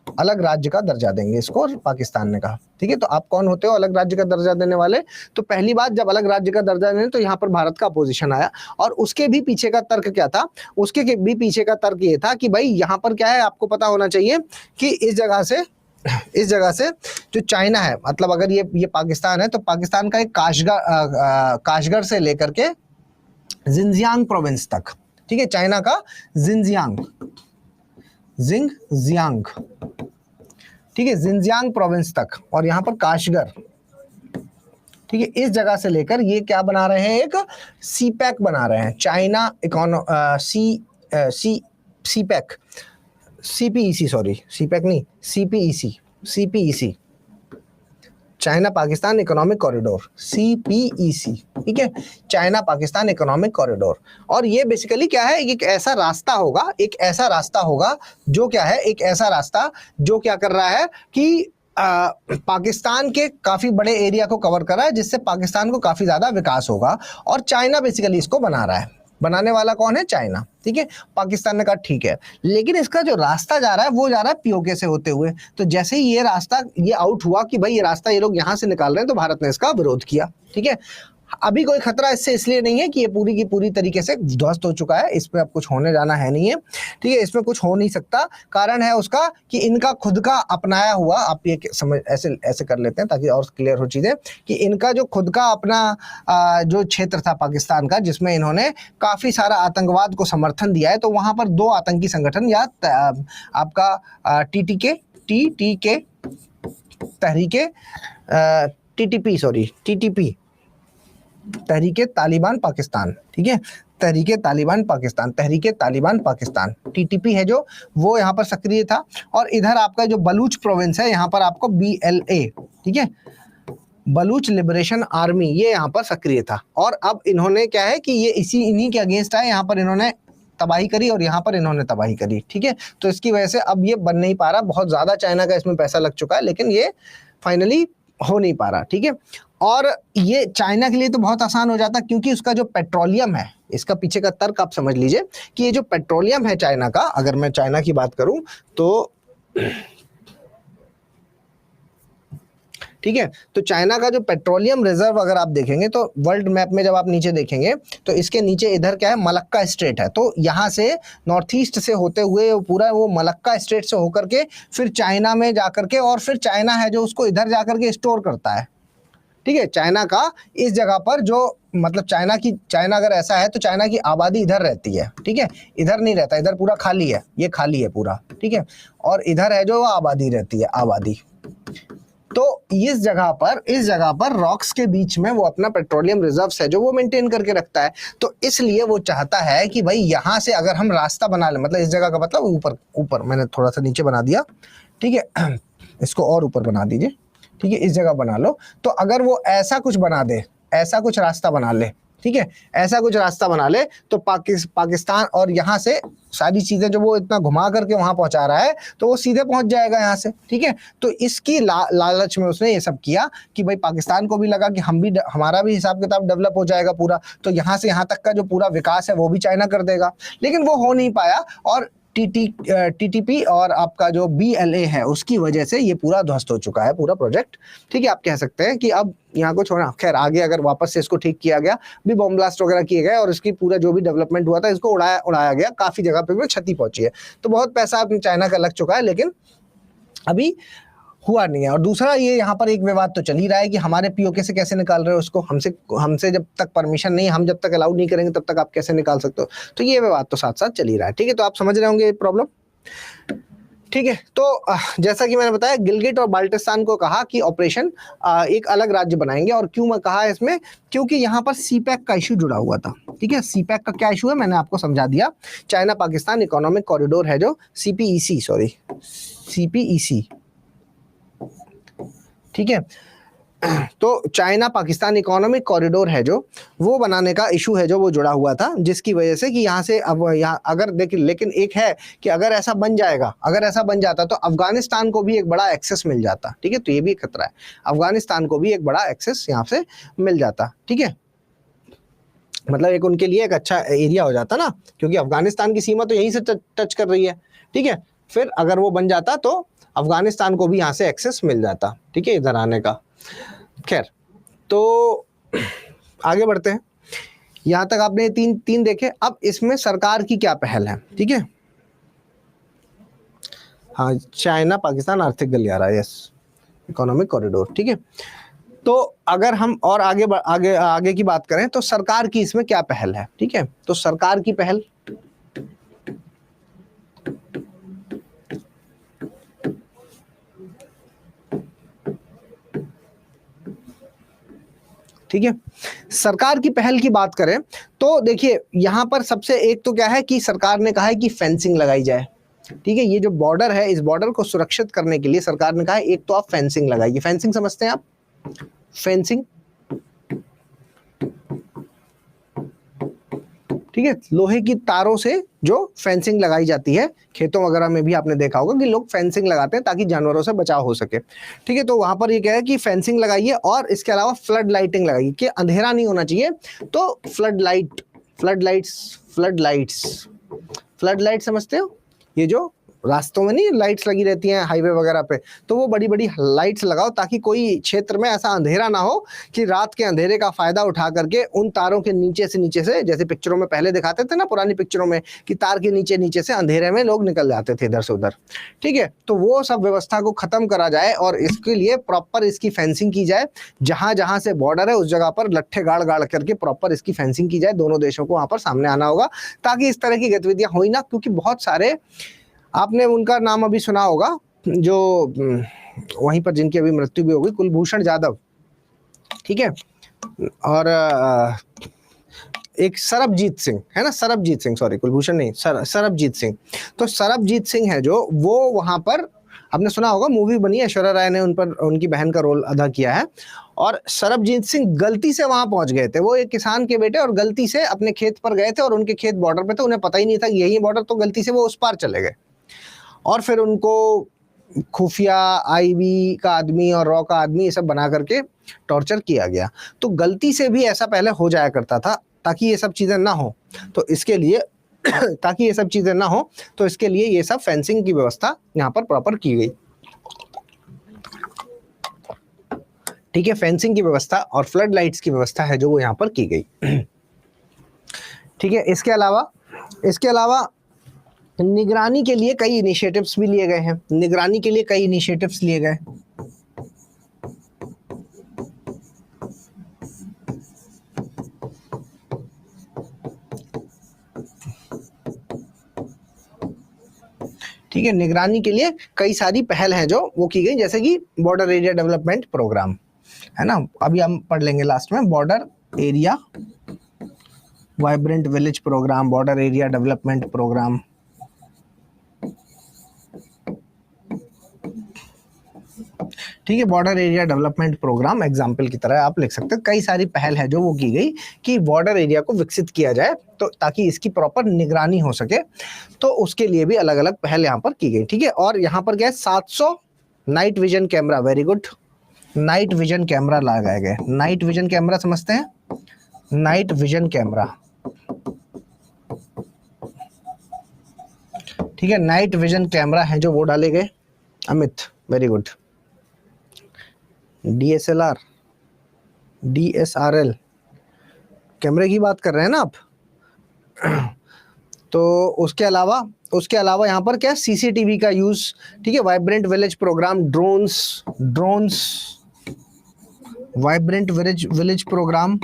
अलग राज्य का दर्जा देंगे इसको, पाकिस्तान ने कहा। ठीक है, तो आप कौन होते हो अलग राज्य का दर्जा देने वाले। तो पहली बात जब अलग राज्य का दर्जा देने तो यहाँ पर भारत का अपोजिशन आया, और उसके भी पीछे का तर्क क्या था, उसके भी पीछे का तर्क ये था कि भाई यहाँ पर क्या है, आपको पता होना चाहिए कि इस जगह से जो चाइना है, मतलब अगर ये पाकिस्तान है तो पाकिस्तान का एक काशगर से लेकर के जिंजियांग प्रोविंस तक, ठीक है, चाइना का जिंजियांग, ठीक है, जिंजियांग प्रोविंस तक, और यहाँ पर काशगर, ठीक है, इस जगह से लेकर ये क्या बना रहे हैं, एक सीपैक बना रहे हैं, China CPEC, CPEC, sorry CPEC नहीं, CPEC, China Pakistan economic corridor, CPEC. ठीक है, चाइना पाकिस्तान इकोनॉमिक कॉरिडोर। और ये बेसिकली क्या है, एक ऐसा रास्ता होगा जो क्या है, एक ऐसा रास्ता जो क्या कर रहा है कि पाकिस्तान के काफी बड़े एरिया को कवर कर रहा है, जिससे पाकिस्तान को काफी ज्यादा विकास होगा। और चाइना बेसिकली इसको बना रहा है, बनाने वाला कौन है, चाइना। ठीक है, पाकिस्तान ने कहा ठीक है, लेकिन इसका जो रास्ता जा रहा है वो जा रहा है पीओके से होते हुए। तो जैसे ही ये रास्ता ये आउट हुआ कि भाई ये रास्ता ये लोग यहाँ से निकाल रहे हैं, तो भारत ने इसका विरोध किया। ठीक है, अभी कोई खतरा इससे इसलिए नहीं है कि ये पूरी की पूरी तरीके से ध्वस्त हो चुका है, इसमें अब कुछ होने जाना है नहीं है। ठीक है, इसमें कुछ हो नहीं सकता। कारण है उसका कि इनका खुद का अपनाया हुआ, आप ये समझ ऐसे कर लेते हैं ताकि और क्लियर हो चीजें, कि इनका जो खुद का अपना जो क्षेत्र था पाकिस्तान का, जिसमें इन्होंने काफी सारा आतंकवाद को समर्थन दिया है, तो वहां पर 2 आतंकी संगठन या आपका टीटीके तहरीके टीटीपी तहरीके तालिबान पाकिस्तान, ठीक है, तहरीके तालिबान पाकिस्तान, तहरीके तालिबान पाकिस्तान, टीटीपी है जो, वो यहाँ पर सक्रिय था। और इधर आपका जो बलूच प्रोविंस है, यहाँ पर आपको BLA, ठीक है, बलूच लिबरेशन आर्मी, ये यहाँ पर सक्रिय था। और अब इन्होंने क्या है कि ये इन्हीं के अगेंस्ट आए, यहाँ पर इन्होंने तबाही करी और यहाँ पर इन्होंने तबाही करी, ठीक है। तो इसकी वजह से अब ये बन नहीं पा रहा, बहुत ज़्यादा चाइना का इसमें पैसा लग चुका है, लेकिन ये फाइनली हो नहीं पा रहा, ठीक है। और ये चाइना के लिए तो बहुत आसान हो जाता, क्योंकि उसका जो पेट्रोलियम है, इसका पीछे का तर्क आप समझ लीजिए कि ये जो पेट्रोलियम है चाइना का, अगर मैं चाइना की बात करूं तो ठीक है, तो चाइना का जो पेट्रोलियम रिजर्व अगर आप देखेंगे तो वर्ल्ड मैप में जब आप नीचे देखेंगे तो इसके नीचे इधर क्या है, मलक्का स्ट्रेट है। तो यहाँ से नॉर्थ ईस्ट से होते हुए पूरा वो मलक्का स्ट्रेट से होकर के फिर चाइना में जाकर के, और फिर चाइना है जो उसको इधर जाकर के स्टोर करता है, ठीक है। चाइना का इस जगह पर जो मतलब चाइना अगर ऐसा है तो चाइना की आबादी इधर रहती है, ठीक है, इधर नहीं रहता, इधर पूरा खाली है, ये खाली है पूरा, ठीक है, और इधर है जो आबादी रहती है, आबादी। तो इस जगह पर रॉक्स के बीच में वो अपना पेट्रोलियम रिजर्व्स है जो वो मेंटेन करके रखता है। तो इसलिए वो चाहता है कि भाई यहाँ से अगर हम रास्ता बना ले, मतलब इस जगह का मतलब ऊपर मैंने थोड़ा सा नीचे बना दिया, ठीक है, इसको और ऊपर बना दीजिए, ठीक है, इस जगह बना लो। तो अगर वो ऐसा कुछ बना दे, ऐसा कुछ रास्ता बना ले, ठीक है, ऐसा कुछ रास्ता बना ले, तो पाकिस्तान और यहाँ से सारी चीजें जो वो इतना घुमा करके वहां पहुंचा रहा है तो वो सीधे पहुंच जाएगा यहाँ से, ठीक है। तो इसकी लालच में उसने ये सब किया कि भाई पाकिस्तान को भी लगा कि हमारा भी हिसाब किताब डेवलप हो जाएगा पूरा, तो यहाँ से यहाँ तक का जो पूरा विकास है वो भी चाइना कर देगा, लेकिन वो हो नहीं पाया। और टीटीपी और आपका जो BLA है उसकी वजह से ये पूरा ध्वस्त हो चुका है पूरा प्रोजेक्ट, ठीक है। आप कह सकते हैं कि अब यहाँ को छोड़ना, खैर आगे अगर वापस से इसको ठीक किया गया, भी बॉम्ब ब्लास्ट वगैरह किए गए और इसकी पूरा जो भी डेवलपमेंट हुआ था इसको उड़ाया गया, काफी जगह पे भी क्षति पहुंची है। तो बहुत पैसा अपनी चाइना का लग चुका है, लेकिन अभी हुआ नहीं है। और दूसरा ये यहाँ पर एक विवाद तो चल ही रहा है कि हमारे POK से कैसे निकाल रहे हो उसको, हमसे जब तक परमिशन नहीं, हम जब तक अलाउड नहीं करेंगे तब तक आप कैसे निकाल सकते हो। तो ये विवाद तो साथ साथ चल ही रहा है, ठीक है। तो आप समझ रहे होंगे ये प्रॉब्लम, ठीक है। तो जैसा कि मैंने बताया, गिलगिट और बाल्टिस्तान को कहा कि ऑपरेशन एक अलग राज्य बनाएंगे। और क्यों मैं कहा इसमें, क्योंकि यहाँ पर CPEC का इशू जुड़ा हुआ था, ठीक है। CPEC का क्या इशू है मैंने आपको समझा दिया, चाइना पाकिस्तान इकोनॉमिक कॉरिडोर है जो CPEC, ठीक है। तो चाइना पाकिस्तान इकोनॉमिक कॉरिडोर है जो वो बनाने का इशू है जो वो जुड़ा हुआ था, जिसकी वजह से कि यहाँ से अब यहाँ अगर देखिए, लेकिन एक है कि अगर ऐसा बन जाएगा, अगर ऐसा बन जाता तो अफगानिस्तान को भी एक बड़ा एक्सेस मिल जाता, ठीक है। तो ये भी खतरा है, अफगानिस्तान को भी एक बड़ा एक्सेस यहाँ से मिल जाता, ठीक है। मतलब एक उनके लिए एक अच्छा एरिया हो जाता ना, क्योंकि अफगानिस्तान की सीमा तो यहीं से टच कर रही है, ठीक है। फिर अगर वो बन जाता तो अफगानिस्तान को भी यहाँ से एक्सेस मिल जाता, ठीक है, इधर आने का। खैर, तो आगे बढ़ते हैं। यहां तक आपने तीन देखे। अब इसमें सरकार की क्या पहल है, ठीक है। हाँ, चाइना पाकिस्तान आर्थिक गलियारा, यस, इकोनॉमिक कॉरिडोर, ठीक है। तो अगर हम और आगे की बात करें तो सरकार की इसमें क्या पहल है, ठीक है। तो सरकार की पहल, ठीक है, सरकार की पहल की बात करें तो देखिए यहां पर सबसे एक तो क्या है कि सरकार ने कहा है कि फेंसिंग लगाई जाए, ठीक है। ये जो बॉर्डर है, इस बॉर्डर को सुरक्षित करने के लिए सरकार ने कहा है एक तो आप फेंसिंग लगाइए। फेंसिंग समझते हैं आप, फेंसिंग, ठीक है, लोहे की तारों से जो फेंसिंग लगाई जाती है, खेतों वगैरह में भी आपने देखा होगा कि लोग फेंसिंग लगाते हैं ताकि जानवरों से बचाव हो सके, ठीक है। तो वहां पर ये कह है कि फेंसिंग लगाइए और इसके अलावा फ्लड लाइटिंग लगाइए, कि अंधेरा नहीं होना चाहिए। तो फ्लड लाइट समझते हो, ये जो रास्तों में नहीं लाइट्स लगी रहती हैं हाईवे वगैरह पे, तो वो बड़ी बड़ी लाइट्स लगाओ ताकि कोई क्षेत्र में ऐसा अंधेरा ना हो कि रात के अंधेरे का फायदा उठा करके उन तारों के नीचे से जैसे पिक्चरों में पहले दिखाते थे ना, पुरानी पिक्चरों में, कि तार के नीचे से अंधेरे में लोग निकल जाते थे इधर से उधर, ठीक है। तो वो सब व्यवस्था को खत्म करा जाए और इसके लिए प्रॉपर इसकी फेंसिंग की जाए। जहां जहां से बॉर्डर है उस जगह पर लट्ठे गाड़ करके प्रॉपर इसकी फेंसिंग की जाए। दोनों देशों को वहां पर सामने आना होगा ताकि इस तरह की गतिविधियां हो ही ना, क्योंकि बहुत सारे, आपने उनका नाम अभी सुना होगा जो वहीं पर जिनकी अभी मृत्यु भी हो गई, कुलभूषण जाधव, ठीक है। और एक सरबजीत सिंह है ना, सरबजीत सिंह, सॉरी कुलभूषण नहीं, सरबजीत सिंह। तो सरबजीत सिंह है जो, वो वहां पर, आपने सुना होगा मूवी बनी है, ऐश्वर्या राय ने उन पर उनकी बहन का रोल अदा किया है। और सरबजीत सिंह गलती से वहां पहुंच गए थे, वो एक किसान के बेटे, और गलती से अपने खेत पर गए थे, और उनके खेत बॉर्डर पे थे, उन्हें पता ही नहीं था कि यही बॉर्डर, तो गलती से वो उस पार चले गए। और फिर उनको खुफिया, आईबी का आदमी और रॉ का आदमी ये सब बना करके टॉर्चर किया गया। तो गलती से भी ऐसा पहले हो जाया करता था, ताकि ये सब चीजें ना हो, तो इसके लिए ताकि ये सब चीजें ना हो, तो इसके लिए ये सब फेंसिंग की व्यवस्था यहाँ पर प्रॉपर की गई। ठीक है, फेंसिंग की व्यवस्था और फ्लड लाइट्स की व्यवस्था है जो वो यहाँ पर की गई। ठीक है, इसके अलावा निगरानी के लिए कई इनिशिएटिव्स भी लिए गए हैं, निगरानी के लिए कई इनिशिएटिव्स लिए गए। ठीक है, निगरानी के लिए कई सारी पहल हैं जो वो की गई, जैसे कि बॉर्डर एरिया डेवलपमेंट प्रोग्राम है ना, अभी हम पढ़ लेंगे लास्ट में, border area vibrant village program, border area development program. ठीक है, border area development program example की तरह आप लिख सकते हैं। कई सारी पहल है जो वो की गई कि बॉर्डर एरिया को विकसित किया जाए, तो ताकि इसकी प्रॉपर निगरानी हो सके, तो उसके लिए भी अलग अलग पहल यहाँ पर की गई। ठीक है, और यहाँ पर क्या है, 700 night vision camera, very good, night vision camera लगाए गए। नाइट विजन कैमरा समझते हैं, नाइट विजन कैमरा। ठीक है, नाइट विजन कैमरा है जो वो डाले गए। Amit, very good. DSLR, DSRL कैमरे की बात कर रहे हैं ना आप। तो उसके अलावा यहाँ पर क्या, CCTV का यूज। ठीक है, vibrant village program, drones vibrant village program.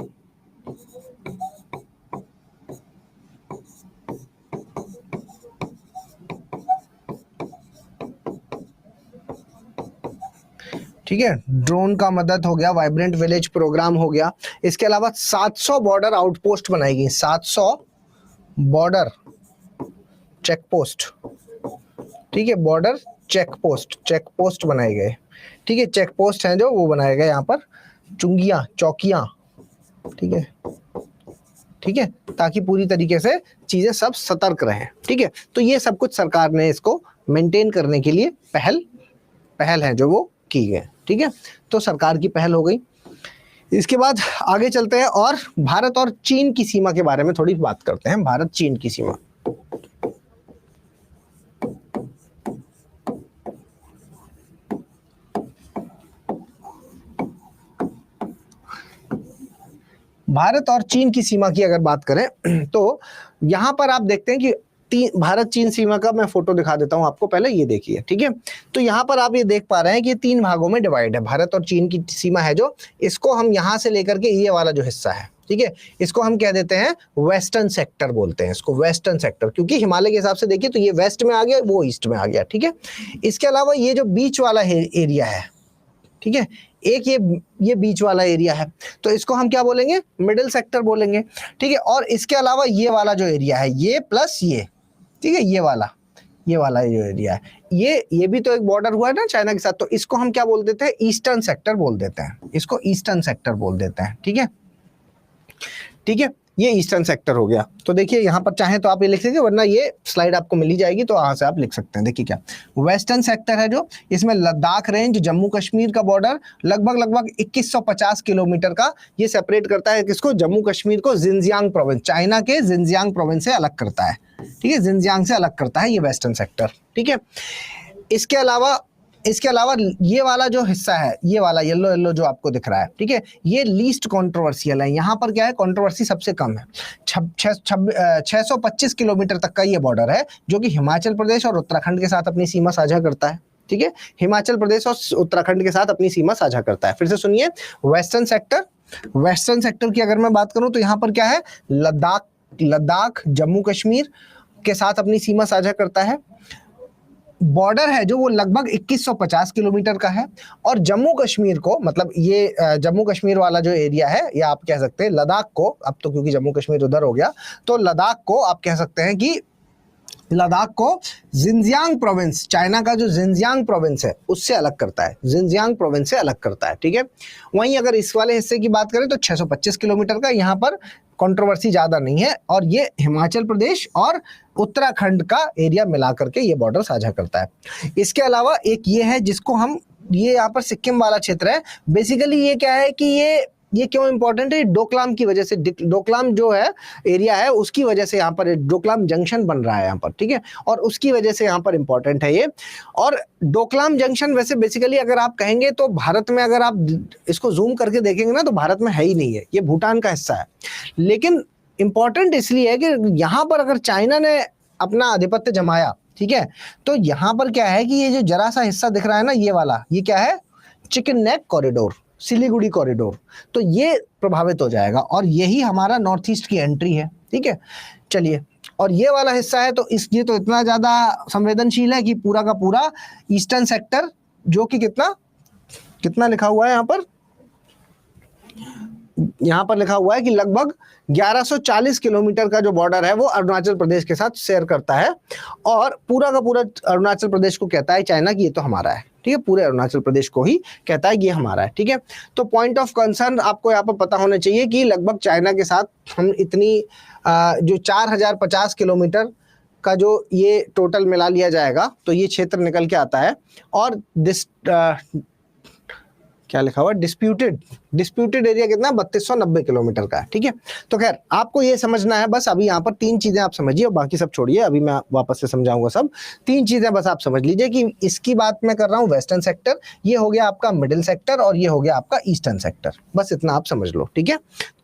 ठीक है, ड्रोन का मदद हो गया, वाइब्रेंट विलेज प्रोग्राम हो गया। इसके अलावा 700 बॉर्डर आउटपोस्ट बनाई गई, 700 बॉर्डर चेक पोस्ट। ठीक है, बॉर्डर चेक पोस्ट बनाए गए। ठीक है, चेक पोस्ट हैं जो वो बनाए गए यहाँ पर, चौकियां। ठीक है, ताकि पूरी तरीके से चीजें सब सतर्क रहें। ठीक है, तो ये सब कुछ सरकार ने इसको मेंटेन करने के लिए पहल है जो वो की गई। ठीक है, तो सरकार की पहल हो गई। इसके बाद आगे चलते हैं और भारत और चीन की सीमा के बारे में थोड़ी बात करते हैं। भारत चीन की सीमा, भारत और चीन की सीमा की अगर बात करें तो यहां पर आप देखते हैं कि भारत चीन सीमा का मैं फोटो दिखा देता हूं आपको, पहले ये देखिए। ठीक है, तो यहां पर आप ये देख पा रहे हैं कि 3 भागों में डिवाइड है भारत और चीन की सीमा है जो, इसको हम यहां से लेकर के ये वाला जो हिस्सा है, ठीक है, इसको हम कह देते हैं वेस्टर्न सेक्टर बोलते हैं इसको, वेस्टर्न सेक्टर, क्योंकि हिमालय के हिसाब से देखिए तो ये वेस्ट में आ गया, वो ईस्ट में आ गया। ठीक है, इसके अलावा ये जो बीच वाला एरिया है, ठीक है, एक ये बीच वाला एरिया है, तो इसको हम क्या बोलेंगे, मिडिल सेक्टर बोलेंगे। ठीक है, और इसके अलावा ये वाला जो एरिया है, ये प्लस ये, ठीक है, ये वाला जो एरिया है, ये भी तो एक बॉर्डर हुआ है ना चाइना के साथ, तो इसको हम क्या बोल देते हैं, ईस्टर्न सेक्टर बोल देते हैं, इसको ईस्टर्न सेक्टर बोल देते हैं। ठीक है, ठीक है, ये ईस्टर्न सेक्टर हो गया। तो देखिए यहाँ पर चाहे तो आप ये लिख सकते, वरना ये स्लाइड आपको मिली जाएगी तो वहां से आप लिख सकते हैं। देखिए क्या वेस्टर्न सेक्टर है जो, इसमें लद्दाख रेंज, जम्मू कश्मीर का बॉर्डर लगभग 2150 किलोमीटर का ये सेपरेट करता है किसको, जम्मू कश्मीर को जिनजियांग प्रोविंस, चाइना के जिनजियांग प्रोविंस से अलग करता है। ठीक है, जिनजियांग से अलग करता है ये वेस्टर्न सेक्टर। ठीक है, इसके अलावा ये वाला जो हिस्सा है, ये वाला येलो जो आपको दिख रहा है, ठीक है, ये लीस्ट कंट्रोवर्शियल है। यहाँ पर क्या है, कंट्रोवर्सी सबसे कम है। 625 किलोमीटर तक का ये बॉर्डर है जो कि हिमाचल प्रदेश और उत्तराखंड के साथ अपनी सीमा साझा करता है। ठीक है, हिमाचल प्रदेश और उत्तराखंड के साथ अपनी सीमा साझा करता है। फिर से सुनिए, वेस्टर्न सेक्टर की अगर मैं बात करूं तो यहाँ पर क्या है, लद्दाख जम्मू कश्मीर के साथ अपनी सीमा साझा करता है। बॉर्डर है जो वो लगभग 2150 किलोमीटर का है। और जम्मू कश्मीर को, मतलब ये जम्मू कश्मीर वाला जो एरिया है, या आप कह सकते हैं लद्दाख को, अब तो क्योंकि जम्मू कश्मीर उधर हो गया, तो लद्दाख को आप कह सकते हैं कि लद्दाख को जिनजियांग प्रोविंस, चाइना का जो जिनजियांग प्रोविंस है उससे अलग करता है, जिनजियांग प्रोविंस से अलग करता है, ठीक है। वहीं अगर इस वाले हिस्से की बात करें तो 625 किलोमीटर का, यहाँ पर कंट्रोवर्सी ज्यादा नहीं है, और ये हिमाचल प्रदेश और उत्तराखंड का एरिया मिला करके ये बॉर्डर साझा करता है। इसके अलावा एक ये है जिसको हम, ये यहाँ पर सिक्किम वाला क्षेत्र है। बेसिकली ये क्या है कि ये क्यों इंपॉर्टेंट है? डोकलाम की वजह से, डोकलाम जो है एरिया है उसकी वजह से यहाँ पर डोकलाम जंक्शन बन रहा है यहाँ पर, ठीक है, और उसकी वजह से यहाँ पर इंपॉर्टेंट है ये। और डोकलाम जंक्शन वैसे बेसिकली अगर आप कहेंगे तो भारत में, अगर आप इसको जूम करके देखेंगे ना तो भारत में है ही नहीं है, ये भूटान का हिस्सा है। लेकिन इंपॉर्टेंट इसलिए है कि यहाँ पर अगर चाइना ने अपना आधिपत्य जमाया, ठीक है, तो यहाँ पर क्या है कि ये जो जरा सा हिस्सा दिख रहा है ना, ये वाला, ये क्या है? Chicken neck corridor, Siliguri corridor, तो ये प्रभावित हो जाएगा, और यही हमारा नॉर्थ ईस्ट की एंट्री है, ठीक है। चलिए, और ये वाला हिस्सा है तो ये तो इतना ज्यादा संवेदनशील है कि पूरा का पूरा ईस्टर्न सेक्टर, जो कि कितना लिखा हुआ है यहाँ पर लिखा हुआ है कि लगभग 1140 किलोमीटर का जो बॉर्डर है वो अरुणाचल प्रदेश के साथ शेयर करता है, और पूरा का पूरा अरुणाचल प्रदेश को कहता है चाइना कि ये तो हमारा है, ठीक है, पूरे अरुणाचल प्रदेश को ही कहता है कि ये हमारा है, ठीक है। तो पॉइंट ऑफ कंसर्न आपको यहाँ पर पता होना चाहिए कि लगभग चाइना के साथ हम इतनी जो 4050 किलोमीटर का जो ये टोटल मिला लिया जाएगा तो ये क्षेत्र निकल के आता है। और क्या लिखा हुआ? डिस्प्यूटेड एरिया कितना? 3290 किलोमीटर का है, ठीक है। तो खैर आपको ये समझना है बस, अभी यहाँ पर 3 चीजें आप समझिए और बाकी सब छोड़िए, अभी मैं वापस से समझाऊंगा सब। 3 चीजें बस आप समझ लीजिए कि इसकी बात मैं कर रहा हूँ वेस्टर्न सेक्टर, ये हो गया आपका मिडिल सेक्टर, और ये हो गया आपका ईस्टर्न सेक्टर, बस इतना आप समझ लो, ठीक है।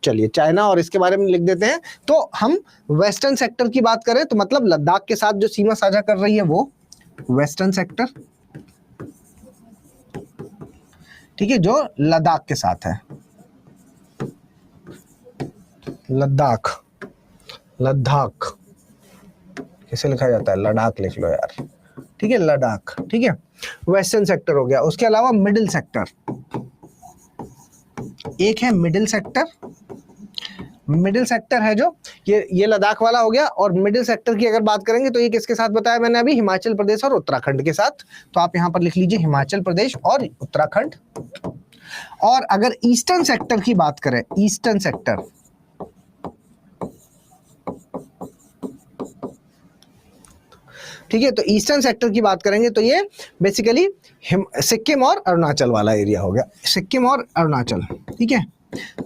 चलिए चाइना और इसके बारे में लिख देते हैं। तो हम वेस्टर्न सेक्टर की बात करें तो मतलब लद्दाख के साथ जो सीमा साझा कर रही है वो वेस्टर्न सेक्टर, ठीक है, जो लद्दाख के साथ है। लद्दाख कैसे लिखा जाता है? लद्दाख लिख लो यार, ठीक है, लद्दाख, ठीक है, वेस्टर्न सेक्टर हो गया। उसके अलावा मिडिल सेक्टर, एक है मिडिल सेक्टर है जो ये लद्दाख वाला हो गया। और मिडिल सेक्टर की अगर बात करेंगे तो ये किसके साथ बताया मैंने अभी? हिमाचल प्रदेश और उत्तराखंड के साथ। तो आप यहां पर लिख लीजिए हिमाचल प्रदेश और उत्तराखंड। और अगर ईस्टर्न सेक्टर की बात करें, ईस्टर्न सेक्टर, ठीक है, तो ईस्टर्न सेक्टर की बात करेंगे तो ये बेसिकली सिक्किम और अरुणाचल वाला एरिया हो गया, सिक्किम और अरुणाचल, ठीक है।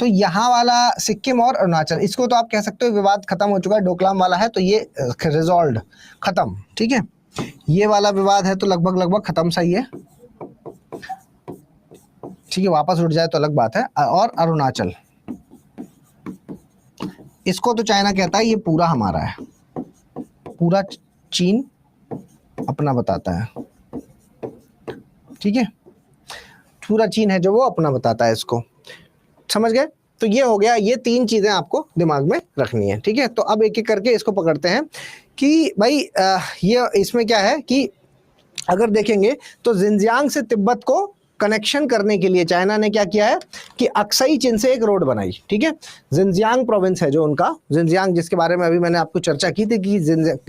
तो यहाँ वाला सिक्किम और अरुणाचल, इसको तो आप कह सकते हो विवाद खत्म हो चुका है, डोकलाम वाला है तो ये रिजॉल्व, खत्म, ठीक है। ये वाला विवाद है तो लगभग खत्म सही है, ठीक है, वापस उठ जाए तो अलग बात है। और अरुणाचल, इसको तो चाइना कहता है ये पूरा हमारा है, पूरा चीन अपना बताता है, ठीक है, पूरा चीन है जो वो अपना बताता है इसको, समझ गए? तो ये हो गया, ये 3 चीजें आपको दिमाग में रखनी है, ठीक है। तो अब एक एक करके इसको पकड़ते हैं कि भाई ये इसमें क्या है कि अगर देखेंगे तो जिनजियांग से तिब्बत को कनेक्शन करने के लिए चाइना ने क्या किया है कि अक्साई चीन से एक रोड बनाई, ठीक है। जिनजियांग प्रोविंस है जो उनका, जिनजियांग जिसके बारे में अभी मैंने आपको चर्चा की थी कि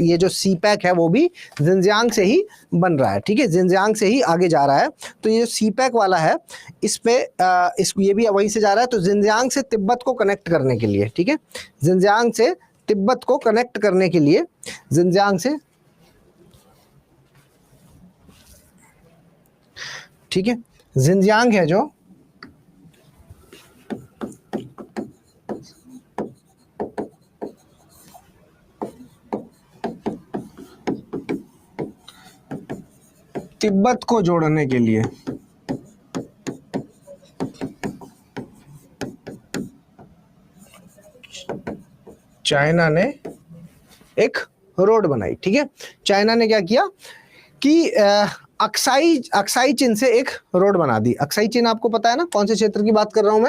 ये जो सीपैक है वो भी जिनजियांग से ही बन रहा है, ठीक है, जिनजियांग से ही आगे जा रहा है। तो ये जो सीपैक वाला है इस पे ये भी वहीं से जा रहा है। तो जिनजियांग से तिब्बत को कनेक्ट करने के लिए, ठीक है, जिनजियांग से तिब्बत को कनेक्ट करने के लिए, जिनजियांग से, ठीक है, जिनजियांग है जो तिब्बत को जोड़ने के लिए चाइना ने एक रोड बनाई, ठीक है। चाइना ने क्या किया कि अक्साई चीन से एक रोड बना दी। अक्साई चीन आपको पता है ना कौन से क्षेत्र की बात कर रहा हूं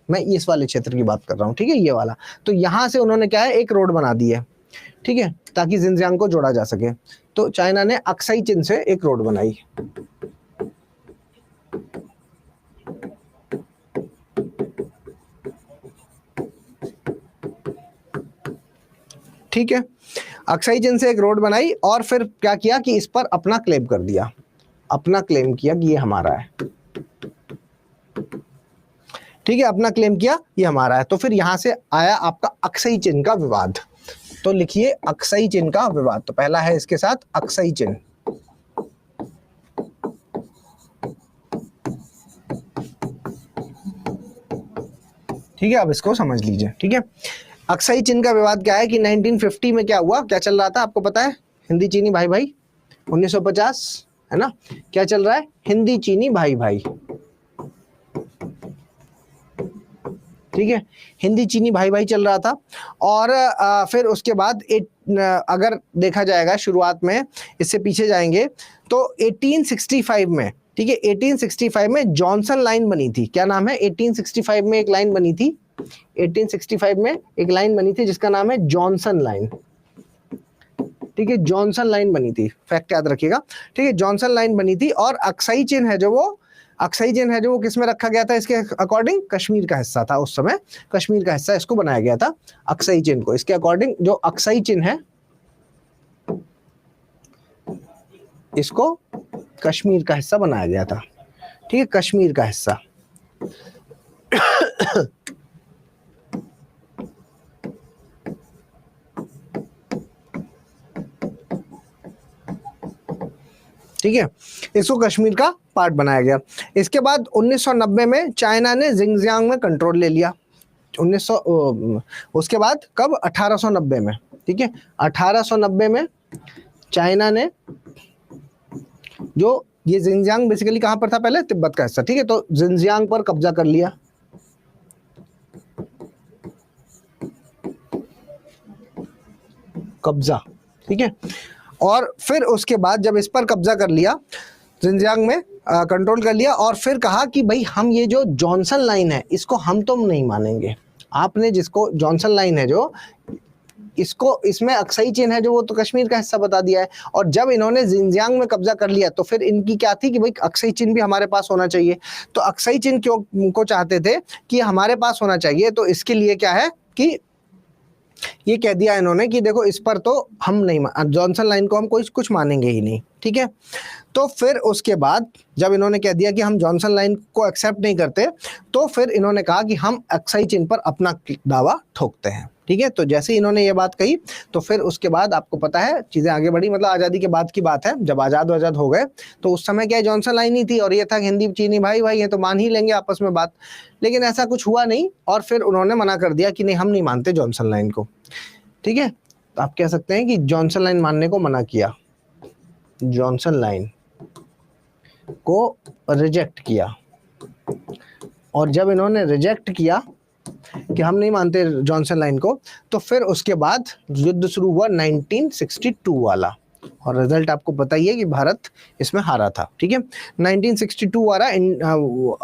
मैं इस वाले क्षेत्र की बात कर रहा हूं, ठीक है, ये वाला। तो यहां से उन्होंने क्या है एक रोड बना दी है। ठीक है, ताकि जिनजियांग को जोड़ा जा सके। तो चाइना ने अक्साई चिन से एक रोड बनाई। ठीक है, अक्साई चिन से एक रोड बनाई और फिर क्या किया कि इस पर अपना क्लेम कर दिया, अपना क्लेम किया कि ये हमारा है। ठीक है, अपना क्लेम किया ये हमारा है। तो फिर यहां से आया आपका अक्साई चिन का विवाद। तो लिखिए अक्साई चिन का विवाद। तो पहला है इसके साथ अक्साई चिन। ठीक है, अब इसको समझ लीजिए। ठीक है, अक्साई चिन का विवाद क्या है कि 1950 में क्या हुआ, क्या चल रहा था आपको पता है, हिंदी चीनी भाई भाई। 1950 है ना, क्या चल रहा है, हिंदी चीनी भाई भाई। ठीक है, हिंदी चीनी भाई भाई चल रहा था। और फिर उसके बाद अगर देखा जाएगा शुरुआत में, इससे पीछे जाएंगे तो 1865 में, ठीक है, 1865 में जॉनसन लाइन बनी थी। क्या नाम है, 1865 में एक लाइन बनी थी, 1865 में एक लाइन बनी थी जिसका नाम है जॉनसन लाइन। ठीक है, जॉनसन लाइन बनी थी, फैक्ट याद रखिएगा। ठीक है, जॉनसन लाइन बनी थी। और अक्साई चिन है जो वो, अक्साई चिन है जो वो किस में रखा गया था, इसके अकॉर्डिंग कश्मीर का हिस्सा था उस समय, कश्मीर का हिस्सा इसको बनाया गया था अक्साई चिन को। इसके अकॉर्डिंग जो अक्साई चिन है इसको कश्मीर का हिस्सा बनाया गया था। ठीक है, कश्मीर का हिस्सा। ठीक है, इसको कश्मीर का पार्ट बनाया गया। इसके बाद 1990 में चाइना ने जिंगजियांग में कंट्रोल ले लिया। 1900 उसके बाद कब, 1890 में। ठीक है, 1890 में चाइना ने जो ये जिंगजियांग बेसिकली कहां पर था, पहले तिब्बत का हिस्सा। ठीक है, तो जिंगजियांग पर कब्जा कर लिया। कब्जा, ठीक है, और फिर उसके बाद जब इस पर कब्जा कर लिया, जिंगजियांग में कंट्रोल कर लिया, और फिर कहा कि भाई हम ये जो जॉनसन लाइन है इसको हम तो नहीं मानेंगे। आपने जिसको जॉनसन लाइन है जो, इसको, इसमें अक्साई चिन है जो वो तो कश्मीर का हिस्सा बता दिया है। और जब इन्होंने जिंगजियांग में कब्जा कर लिया तो फिर इनकी क्या थी कि भाई अक्साई चिन भी हमारे पास होना चाहिए। तो अक्साई चिन क्यों को चाहते थे कि हमारे पास होना चाहिए, तो इसके लिए क्या है कि ये कह दिया इन्होंने कि देखो इस पर तो हम नहीं, जॉनसन लाइन को हम कोई कुछ मानेंगे ही नहीं। ठीक है, तो फिर उसके बाद जब इन्होंने कह दिया कि हम जॉनसन लाइन को एक्सेप्ट नहीं करते, तो फिर इन्होंने कहा कि हम अक्साई चिन पर अपना दावा ठोकते हैं। ठीक है, तो जैसे ही इन्होंने ये बात कही तो फिर उसके बाद आपको पता है चीजें आगे बढ़ी। मतलब आजादी के बाद की बात है, जब आजाद हो गए तो उस समय क्या जॉनसन लाइन ही थी, और ये था हिंदी चीनी भाई भाई ये तो मान ही लेंगे आपस में बात। लेकिन ऐसा कुछ हुआ नहीं, और फिर उन्होंने मना कर दिया कि नहीं हम नहीं मानते जॉनसन लाइन को। ठीक है, तो आप कह सकते हैं कि जॉनसन लाइन मानने को मना किया, जॉनसन लाइन को रिजेक्ट किया। और जब इन्होंने रिजेक्ट किया कि हम नहीं मानते जॉनसन लाइन को, तो फिर उसके बाद युद्ध शुरू हुआ 1962 वाला, और रिजल्ट आपको पता ही है कि भारत इसमें हारा था। ठीक है, 1962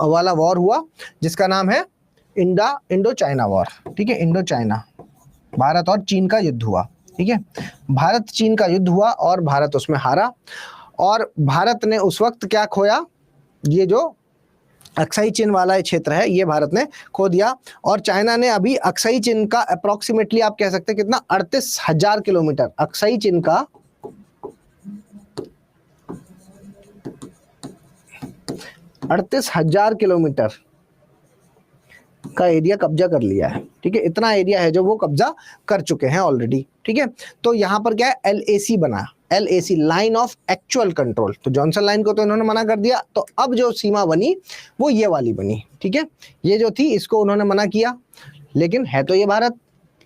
वाला वॉर हुआ जिसका नाम है इंडो चाइना वॉर। ठीक है, इंडो चाइना, भारत और चीन का युद्ध हुआ। ठीक है, भारत चीन का युद्ध हुआ और भारत उसमें हारा। और भारत ने उस वक्त क्या खोया, ये जो अक्साई चिन वाला क्षेत्र है ये भारत ने खो दिया। और चाइना ने अभी अक्साई चिन का अप्रोक्सीमेटली आप कह सकते हैं कितना, 38,000 किलोमीटर, अक्साई चिन का 38,000 किलोमीटर का एरिया कब्जा कर लिया है। ठीक है, इतना एरिया है जो वो कब्जा कर चुके हैं ऑलरेडी। ठीक है, तो यहाँ पर क्या है, LAC बना, LAC line of actual control. तो जॉनसन लाइन को तो इन्होंने मना कर दिया, तो अब जो सीमा बनी वो ये वाली बनी। ठीक है, ये जो थी इसको उन्होंने मना किया, लेकिन है तो ये भारत,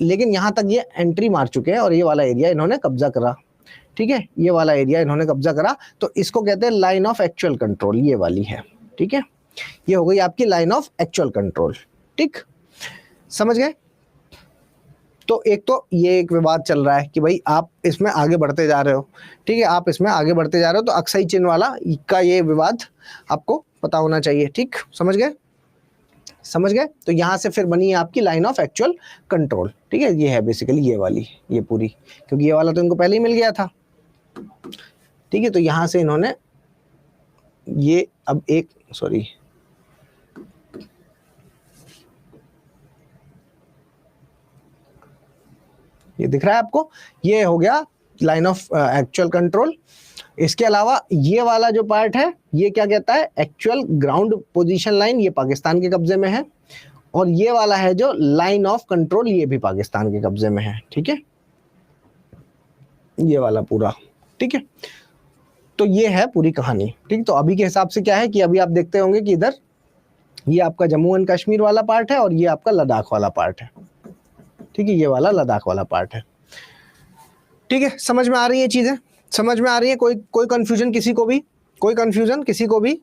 लेकिन यहाँ तक ये एंट्री मार चुके हैं और ये वाला एरिया इन्होंने कब्जा करा। ठीक है, ये वाला एरिया इन्होंने कब्जा करा, तो इसको कहते हैं लाइन ऑफ एक्चुअल कंट्रोल, ये वाली है। ठीक है, ये हो गई आपकी लाइन ऑफ एक्चुअल कंट्रोल। ठीक, समझ गए। तो एक तो ये एक विवाद चल रहा है कि भाई आप इसमें आगे बढ़ते जा रहे हो। ठीक है, आप इसमें आगे बढ़ते जा रहे हो, तो अक्साई चिन वाला का ये विवाद आपको पता होना चाहिए। ठीक, समझ गए, समझ गए? तो यहां से फिर बनी है आपकी लाइन ऑफ एक्चुअल कंट्रोल, ठीक है। ये है बेसिकली ये वाली, ये पूरी, क्योंकि ये वाला तो इनको पहले ही मिल गया था, ठीक है। तो यहां से इन्होंने ये अब एक सॉरी ये दिख रहा है आपको, ये हो गया लाइन ऑफ एक्चुअल कंट्रोल। इसके अलावा ये वाला जो पार्ट है ये क्या कहता है, एक्चुअल ग्राउंड पोजीशन लाइन, ये पाकिस्तान के कब्जे में है। और ये वाला है जो लाइन ऑफ कंट्रोल, ये भी पाकिस्तान के कब्जे में है, ठीक है, ये वाला पूरा, ठीक है। तो ये है पूरी कहानी, ठीक। तो अभी के हिसाब से क्या है कि अभी आप देखते होंगे कि इधर ये आपका जम्मू एंड कश्मीर वाला पार्ट है और ये आपका लद्दाख वाला पार्ट है, ठीक है, ये वाला लद्दाख वाला पार्ट है, ठीक है। समझ में आ रही है चीजें, समझ में आ रही है? कोई कंफ्यूजन किसी को भी, कोई कंफ्यूजन किसी को भी?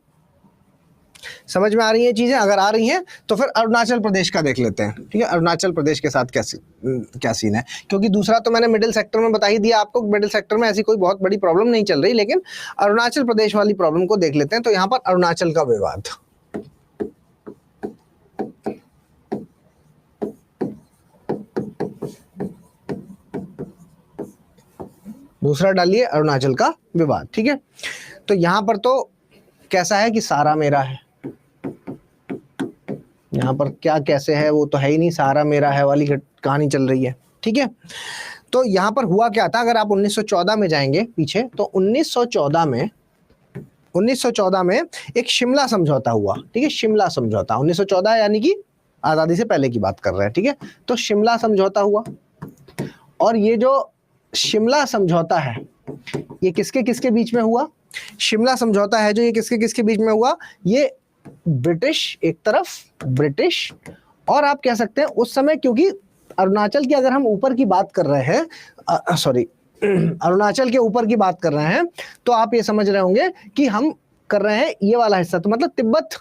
समझ में आ रही है चीजें? अगर आ रही हैं तो फिर अरुणाचल प्रदेश का देख लेते हैं, ठीक है। अरुणाचल प्रदेश के साथ क्या सीन है, क्योंकि दूसरा तो मैंने मिडिल सेक्टर में बता ही दिया आपको, मिडिल सेक्टर में ऐसी कोई बहुत बड़ी प्रॉब्लम नहीं चल रही, लेकिन अरुणाचल प्रदेश वाली प्रॉब्लम को देख लेते हैं। तो यहाँ पर अरुणाचल का विवाद, दूसरा डालिए अरुणाचल का विवाद, ठीक है। तो यहां पर तो कैसा है कि सारा मेरा है, यहां पर क्या कैसे है वो तो है ही नहीं, सारा मेरा है वाली कहानी चल रही है, ठीक है। तो यहां पर हुआ क्या था, अगर आप 1914 में जाएंगे पीछे, तो 1914 में एक शिमला समझौता हुआ, ठीक है, शिमला समझौता 1914 यानी कि आजादी से पहले की बात कर रहे हैं, ठीक है। तो शिमला समझौता हुआ, और ये जो शिमला समझौता है ये किसके किसके बीच में हुआ? शिमला समझौता है जो ये किसके किसके बीच में हुआ? ये ब्रिटिश एक तरफ, ब्रिटिश, और आप कह सकते हैं उस समय, क्योंकि अरुणाचल की अगर हम ऊपर की बात कर रहे हैं, सॉरी अरुणाचल के ऊपर की बात कर रहे हैं, तो आप ये समझ रहे होंगे कि हम कर रहे हैं ये वाला हिस्सा, तो मतलब तिब्बत,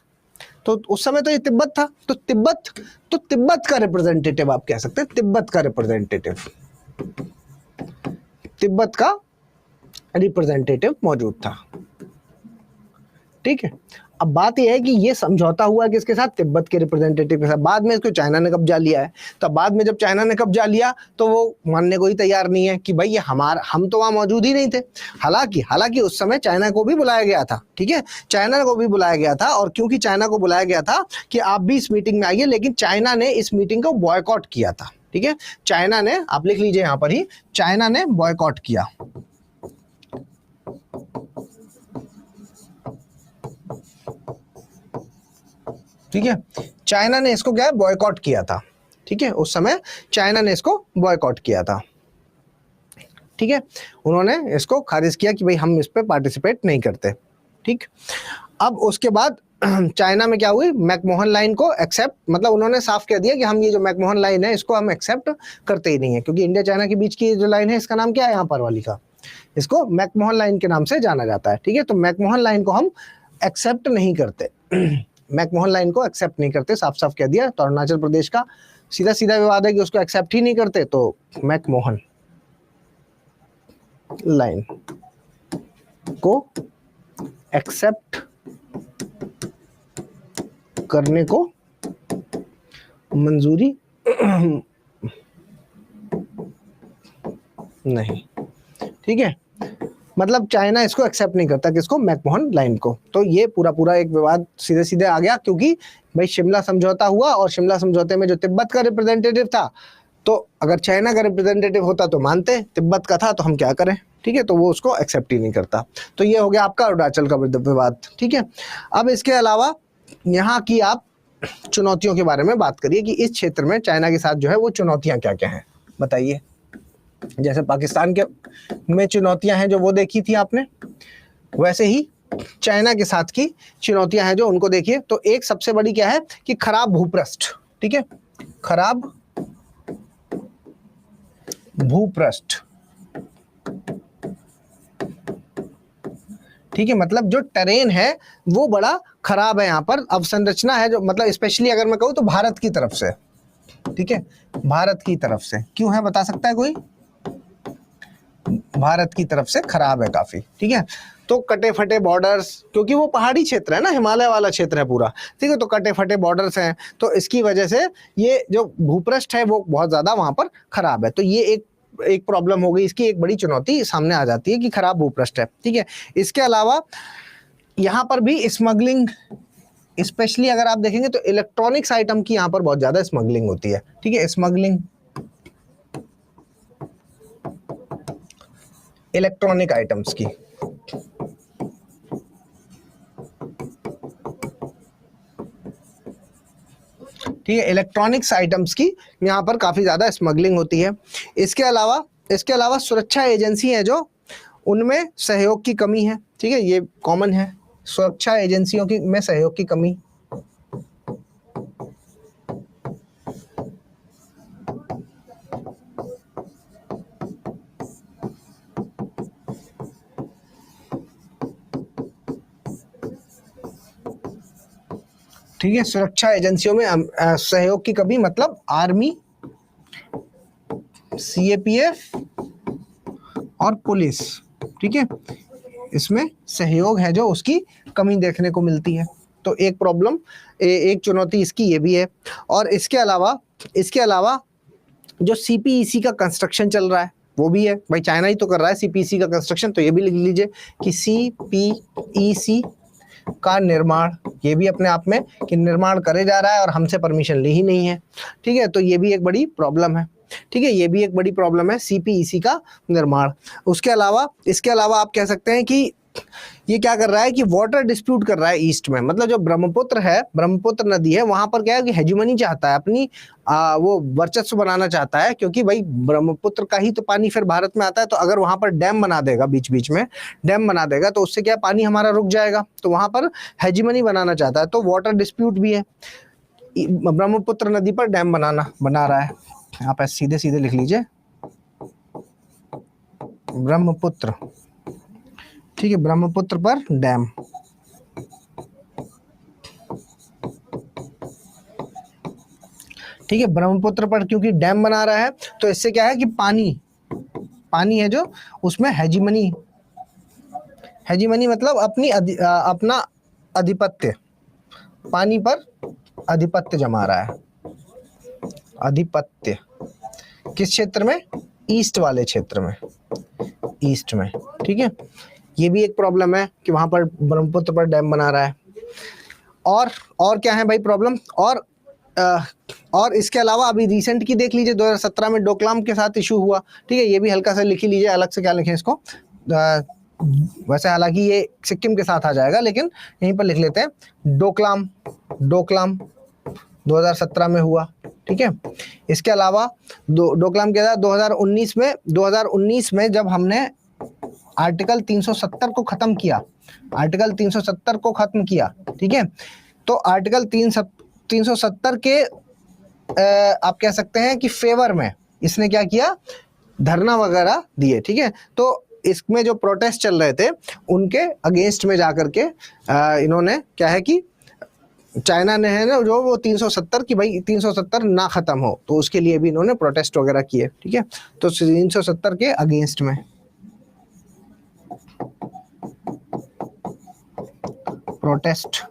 तो उस समय तो ये तिब्बत था, तो तिब्बत का रिप्रेजेंटेटिव आप कह सकते हैं, तिब्बत का रिप्रेजेंटेटिव, तिब्बत का रिप्रेजेंटेटिव मौजूद था, ठीक है। अब बात यह है कि ये समझौता हुआ किसके साथ? तिब्बत के रिप्रेजेंटेटिव के साथ। बाद में इसको चाइना ने कब्जा लिया है, तो बाद में जब चाइना ने कब्जा लिया तो वो मानने को ही तैयार नहीं है कि भाई ये हमारा, हम तो वहां मौजूद ही नहीं थे। हालांकि उस समय चाइना को भी बुलाया गया था, ठीक है, चाइना को भी बुलाया गया था, और क्योंकि चाइना को बुलाया गया था कि आप भी इस मीटिंग में आइए, लेकिन चाइना ने इस मीटिंग को बॉयकॉट किया था, ठीक है। चाइना ने, आप लिख लीजिए यहां पर ही, चाइना ने बॉयकॉट किया, ठीक है। चाइना ने इसको क्या है, बॉयकॉट किया था, ठीक है, उस समय चाइना ने इसको बॉयकॉट किया था, ठीक है। उन्होंने इसको खारिज किया कि भाई हम इस पे पार्टिसिपेट नहीं करते, ठीक। अब उसके बाद चाइना में क्या हुई, मैकमोहन लाइन को एक्सेप्ट, मतलब उन्होंने साफ कह दिया कि हम ये जो मैकमोहन लाइन है इसको हम एक्सेप्ट करते ही नहीं है, क्योंकि इंडिया चाइना के बीच की जो लाइन है इसका नाम क्या है यहाँ पर वाली का, इसको मैकमोहन लाइन के नाम से जाना जाता है, ठीक है। तो मैकमोहन लाइन को हम एक्सेप्ट नहीं करते, मैकमोहन लाइन को एक्सेप्ट नहीं करते, साफ साफ कह दिया। तो अरुणाचल प्रदेश का सीधा सीधा विवाद है कि उसको एक्सेप्ट ही नहीं करते, तो मैकमोहन लाइन को एक्सेप्ट करने को मंजूरी नहीं, ठीक है। मतलब चाइना इसको एक्सेप्ट नहीं करता, किसको? मैकमोहन लाइन को। तो ये पूरा एक विवाद सीधे सीधे आ गया, क्योंकि भाई शिमला समझौता हुआ, और शिमला समझौते में जो तिब्बत का रिप्रेजेंटेटिव था, तो अगर चाइना का रिप्रेजेंटेटिव होता तो मानते, तिब्बत का था तो हम क्या करें, ठीक है। तो वो उसको एक्सेप्ट ही नहीं करता। तो ये हो गया आपका अरुणाचल का विवाद, ठीक है। अब इसके अलावा यहाँ की आप चुनौतियों के बारे में बात करिए कि इस क्षेत्र में चाइना के साथ जो है वो चुनौतियां क्या क्या हैं, बताइए। जैसे पाकिस्तान के में चुनौतियां हैं जो वो देखी थी आपने, वैसे ही चाइना के साथ की चुनौतियां हैं जो उनको देखिए। तो एक सबसे बड़ी क्या है कि खराब भूपृष्ठ, ठीक है, खराब भूपृष्ठ, ठीक है। मतलब जो टेरेन है वो बड़ा खराब है, यहाँ पर अवसंरचना है जो, मतलब स्पेशली अगर मैं कहूँ तो भारत की तरफ से, ठीक है, भारत की तरफ से। क्यों है बता सकता है कोई? भारत की तरफ से खराब है काफी, ठीक है। तो कटे फटे बॉर्डर्स, क्योंकि वो पहाड़ी क्षेत्र है ना, हिमालय वाला क्षेत्र है पूरा, ठीक है, तो कटे फटे बॉर्डर्स हैं, तो इसकी वजह से ये जो भूपृष्ठ है वो बहुत ज्यादा वहां पर खराब है। तो ये एक प्रॉब्लम हो गई, इसकी एक बड़ी चुनौती सामने आ जाती है कि खराब भूपृष्ठ है, ठीक है। इसके अलावा यहाँ पर भी स्मगलिंग, स्पेशली अगर आप देखेंगे तो इलेक्ट्रॉनिक्स आइटम की यहाँ पर बहुत ज्यादा स्मगलिंग होती है, ठीक है, स्मगलिंग इलेक्ट्रॉनिक आइटम्स की, ठीक है, इलेक्ट्रॉनिक्स आइटम्स की यहाँ पर काफी ज्यादा स्मगलिंग होती है। इसके अलावा सुरक्षा एजेंसी है जो, उनमें सहयोग की कमी है, ठीक है, ये कॉमन है, सुरक्षा एजेंसियों की में सहयोग की कमी। ठीक है, सुरक्षा एजेंसियों में सहयोग की कमी, मतलब आर्मी, सीएपीएफ और पुलिस, ठीक है, इसमें सहयोग है जो उसकी कमी देखने को मिलती है। तो एक प्रॉब्लम, एक चुनौती इसकी ये भी है। और इसके अलावा जो सीपीईसी का कंस्ट्रक्शन चल रहा है वो भी है, भाई चाइना ही तो कर रहा है सीपीईसी का कंस्ट्रक्शन, तो ये भी लिख लीजिए कि सीपीईसी का निर्माण, ये भी अपने आप में कि निर्माण करे जा रहा है और हमसे परमिशन ली ही नहीं है, ठीक है, तो ये भी एक बड़ी प्रॉब्लम है, ठीक है, ये भी एक बड़ी प्रॉब्लम है सीपीईसी का निर्माण। इसके अलावा आप कह सकते हैं कि ये क्या कर रहा है कि वाटर डिस्प्यूट कर रहा है ईस्ट में, मतलब जो ब्रह्मपुत्र नदी है वहां पर क्या है कि हेजुमनी चाहता है, अपनी वो वर्चस्व बनाना चाहता है, क्योंकि भाई ब्रह्मपुत्र का ही तो पानी फिर भारत में आता है, तो अगर वहां पर डैम बना देगा, बीच बीच में डैम बना देगा, तो उससे क्या पानी हमारा रुक जाएगा, तो वहां पर हेजुमनी बनाना चाहता है, तो वाटर डिस्प्यूट भी है, ब्रह्मपुत्र नदी पर डैम बना रहा है। आप सीधे सीधे लिख लीजिए ब्रह्मपुत्र, ठीक है, ब्रह्मपुत्र पर डैम, ठीक है, ब्रह्मपुत्र पर क्योंकि डैम बना रहा है, तो इससे क्या है कि पानी है जो उसमें हेजिमनी मतलब अपना आधिपत्य, पानी पर आधिपत्य जमा रहा है, आधिपत्य किस क्षेत्र में, ईस्ट वाले क्षेत्र में, ईस्ट में, ठीक है, ये भी एक प्रॉब्लम है कि वहां पर ब्रह्मपुत्र पर डैम बना रहा है। और क्या है भाई प्रॉब्लम, और इसके अलावा अभी रिसेंट की देख लीजिए, 2017 में डोकलाम के साथ इशू हुआ, ठीक है, ये भी हल्का सा लिख ही लीजिए, अलग से क्या लिखें इसको, वैसे हालांकि ये सिक्किम के साथ आ जाएगा, लेकिन यहीं पर लिख लेते हैं डोकलाम 2017 में हुआ, ठीक है। इसके अलावा डोकलाम के साथ 2019 में जब हमने आर्टिकल 370 को खत्म किया, ठीक है, तो आर्टिकल 370 के आप कह सकते हैं कि फेवर में इसने क्या किया, धरना वगैरह दिए, ठीक है, तो इसमें जो प्रोटेस्ट चल रहे थे उनके अगेंस्ट में जाकर के इन्होंने क्या है कि चाइना ने है ना जो वो 370 की भाई 370 ना खत्म हो, तो उसके लिए भी इन्होंने प्रोटेस्ट वगैरह किए, ठीक है, तो 370 के अगेंस्ट में प्रोटेस्ट,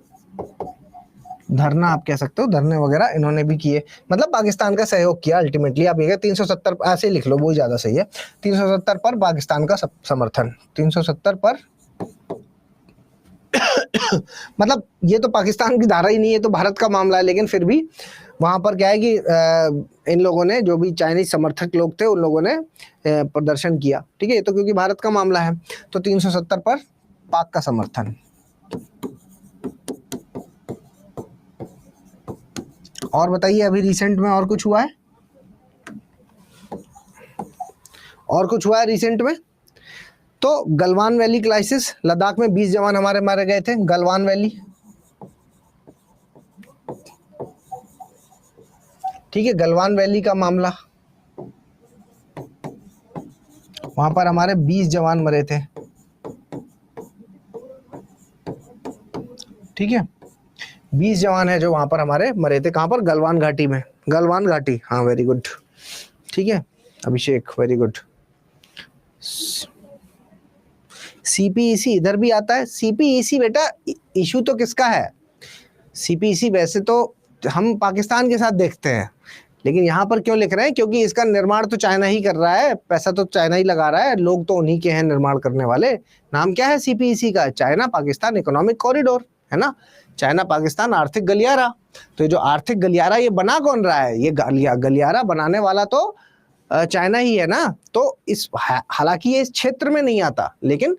धरना आप कह सकते हो, धरने वगैरह इन्होंने भी किए, मतलब पाकिस्तान का सहयोग किया अल्टीमेटली। आप ये 370 ऐसे लिख लो, वो ज्यादा सही है, 370 पर पाकिस्तान का समर्थन, 370 पर मतलब ये तो पाकिस्तान की धारा ही नहीं है, तो भारत का मामला है, लेकिन फिर भी वहां पर क्या है कि इन लोगों ने, जो भी चाइनीज समर्थक लोग थे, उन लोगों ने प्रदर्शन किया, ठीक है, ये तो क्योंकि भारत का मामला है, तो 370 पर पाक का समर्थन। और बताइए अभी रिसेंट में और कुछ हुआ है, रिसेंट में? तो गलवान वैली क्राइसिस, लद्दाख में 20 जवान हमारे मारे गए थे, गलवान वैली, ठीक है, गलवान वैली का मामला, वहां पर हमारे 20 जवान मरे थे, ठीक है, 20 जवान है जो वहां पर हमारे मरे थे, कहां पर, गलवान घाटी में, गलवान घाटी, हाँ वेरी गुड, ठीक है अभिषेक, वेरी गुड। सीपीईसी इधर भी आता है। सीपीईसी बेटा इशू तो किसका है? सीपीईसी वैसे तो हम पाकिस्तान के साथ देखते हैं, लेकिन यहाँ पर क्यों लिख रहे हैं? क्योंकि इसका निर्माण तो चाइना ही कर रहा है, पैसा तो चाइना ही लगा रहा है, लोग तो उन्हीं के हैं निर्माण करने वाले। नाम क्या है सीपीईसी का? चाइना पाकिस्तान इकोनॉमिक कॉरिडोर, है ना? चाइना पाकिस्तान आर्थिक गलियारा। तो ये जो आर्थिक गलियारा ये बना कौन रहा है? ये गलियारा बनाने वाला तो चाइना ही है ना। तो इस हालांकि ये इस क्षेत्र में नहीं आता, लेकिन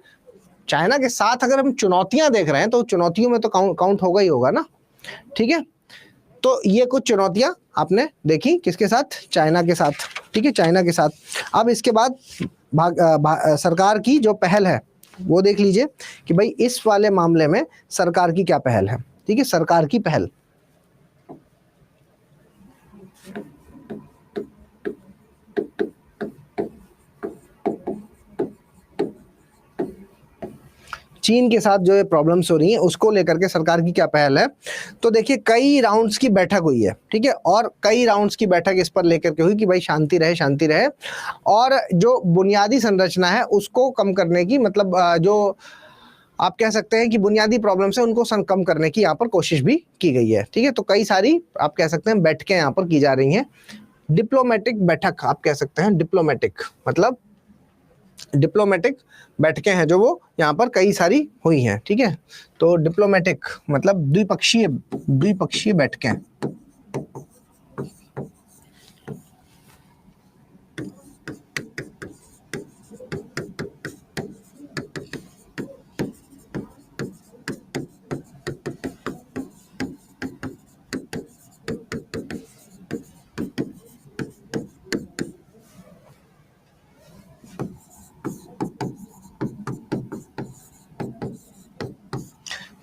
चाइना के साथ अगर हम चुनौतियां देख रहे हैं तो चुनौतियों में तो काउंट होगा ही होगा ना। ठीक है, तो ये कुछ चुनौतियां आपने देखी किसके साथ? चाइना के साथ। ठीक है, चाइना के साथ। अब इसके बाद सरकार की जो पहल है वो देख लीजिए कि भाई इस वाले मामले में सरकार की क्या पहल है। ठीक है, सरकार की पहल। चीन के साथ जो ये प्रॉब्लम्स हो रही हैं उसको लेकर के सरकार की क्या पहल है? तो देखिए कई राउंड्स की बैठक हुई है। ठीक है, और कई राउंड्स की बैठक इस पर लेकर के हुई कि भाई शांति रहे, शांति रहे, और जो बुनियादी संरचना है उसको कम करने की, मतलब जो आप कह सकते हैं कि बुनियादी प्रॉब्लम्स है उनको कम करने की यहाँ पर कोशिश भी की गई है। ठीक है, तो कई सारी आप कह सकते हैं बैठकें यहाँ पर की जा रही हैं। डिप्लोमेटिक बैठक आप कह सकते हैं, डिप्लोमेटिक मतलब डिप्लोमेटिक बैठकें हैं जो वो यहाँ पर कई सारी हुई हैं। ठीक है, तो डिप्लोमेटिक मतलब द्विपक्षीय बैठकें।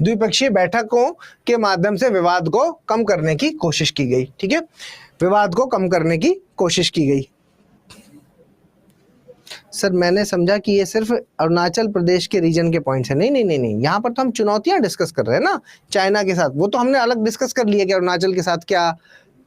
द्विपक्षीय बैठकों के माध्यम से विवाद को कम करने की कोशिश की गई। ठीक है, विवाद को कम करने की कोशिश की गई। सर मैंने समझा कि ये सिर्फ अरुणाचल प्रदेश के रीजन के पॉइंट्स हैं। नहीं नहीं नहीं नहीं, यहाँ पर तो हम चुनौतियां डिस्कस कर रहे हैं ना चाइना के साथ। वो तो हमने अलग डिस्कस कर लिया कि अरुणाचल के साथ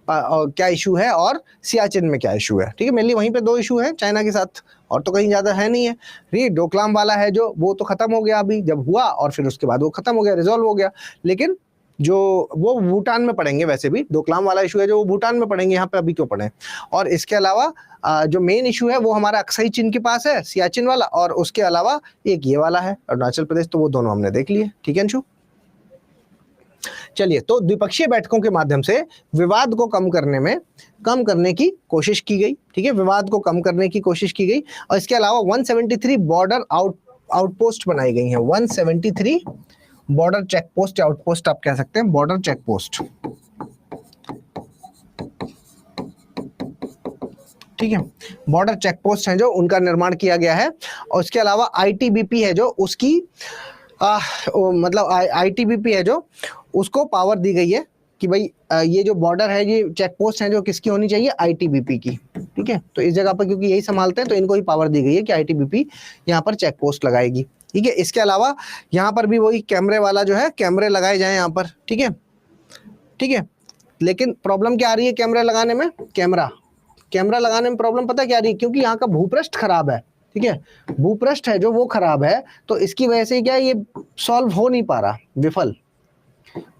क्या इशू है और सियाचिन में क्या इशू है। ठीक है, मेनली वहीं पे दो इशू है चाइना के साथ, और तो कहीं ज्यादा है नहीं है। ये डोकलाम वाला है जो, वो तो खत्म हो गया अभी जब हुआ, और फिर उसके बाद वो खत्म हो गया, रिजॉल्व हो गया। लेकिन जो वो भूटान में पड़ेंगे, वैसे भी डोकलाम वाला इशू है जो वो भूटान में पड़ेंगे, यहाँ पे अभी क्यों पड़े। और इसके अलावा जो मेन इशू है वो हमारा अक्साई चीन के पास है, सियाचिन वाला, और उसके अलावा एक ये वाला है अरुणाचल प्रदेश। तो वो दोनों हमने देख लिए। ठीक है अंशु, चलिए, तो द्विपक्षीय बैठकों के माध्यम से विवाद को कम करने की कोशिश की गई। ठीक है, विवाद को कम करने की कोशिश की गई। और इसके अलावा 173 बॉर्डर आउटपोस्ट बनाई गई हैं। 173 बॉर्डर चेक पोस्ट, आउटपोस्ट आप कह सकते हैं, बॉर्डर चेक पोस्ट। ठीक है, बॉर्डर चेक पोस्ट हैं जो उनका निर्माण किया गया है। और इसके अलावा आईटीबीपी है जो उसकी मतलब आईटीबीपी है जो उसको पावर दी गई है कि भाई ये जो बॉर्डर है, ये चेक पोस्ट है जो किसकी होनी चाहिए? आईटीबीपी की। ठीक है, तो इस जगह पर क्योंकि यही संभालते हैं तो इनको ही पावर दी गई है कि आईटीबीपी यहाँ पर चेक पोस्ट लगाएगी। ठीक है, इसके अलावा यहाँ पर भी वही कैमरे वाला जो है, कैमरे लगाए जाए यहाँ पर। ठीक है, ठीक है, लेकिन प्रॉब्लम क्या आ रही है कैमरे लगाने में? कैमरा लगाने में प्रॉब्लम पता क्या आ रही है? क्योंकि यहाँ का भूपृष्ठ खराब है। ठीक है, भूपृष्ठ है जो वो खराब है, तो इसकी वजह से क्या ये सॉल्व हो नहीं पा रहा, विफल।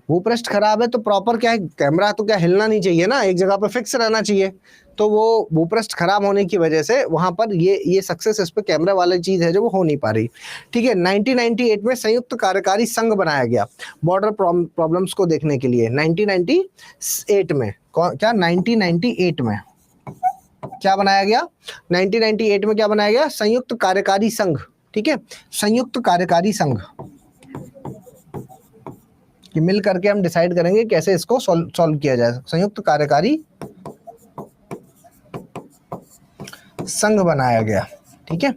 भूपृष्ठ खराब है तो प्रॉपर क्या है, कैमरा तो क्या हिलना नहीं चाहिए ना, एक जगह पर फिक्स रहना चाहिए। तो वो भूपृष्ठ खराब होने की वजह से वहां पर ये सक्सेस इस पे कैमरा वाली चीज है जो वो हो नहीं पा रही। ठीक है, 1998 में संयुक्त कार्यकारी संघ बनाया गया बॉर्डर प्रॉब्लम्स को देखने के लिए। 1998 में क्या 1998 में क्या बनाया गया? 1998 में क्या बनाया गया? संयुक्त कार्यकारी संघ। ठीक है, संयुक्त कार्यकारी संघ कि मिल करके हम डिसाइड करेंगे कैसे इसको सॉल्व किया जाए। संयुक्त कार्यकारी संघ बनाया गया। ठीक है,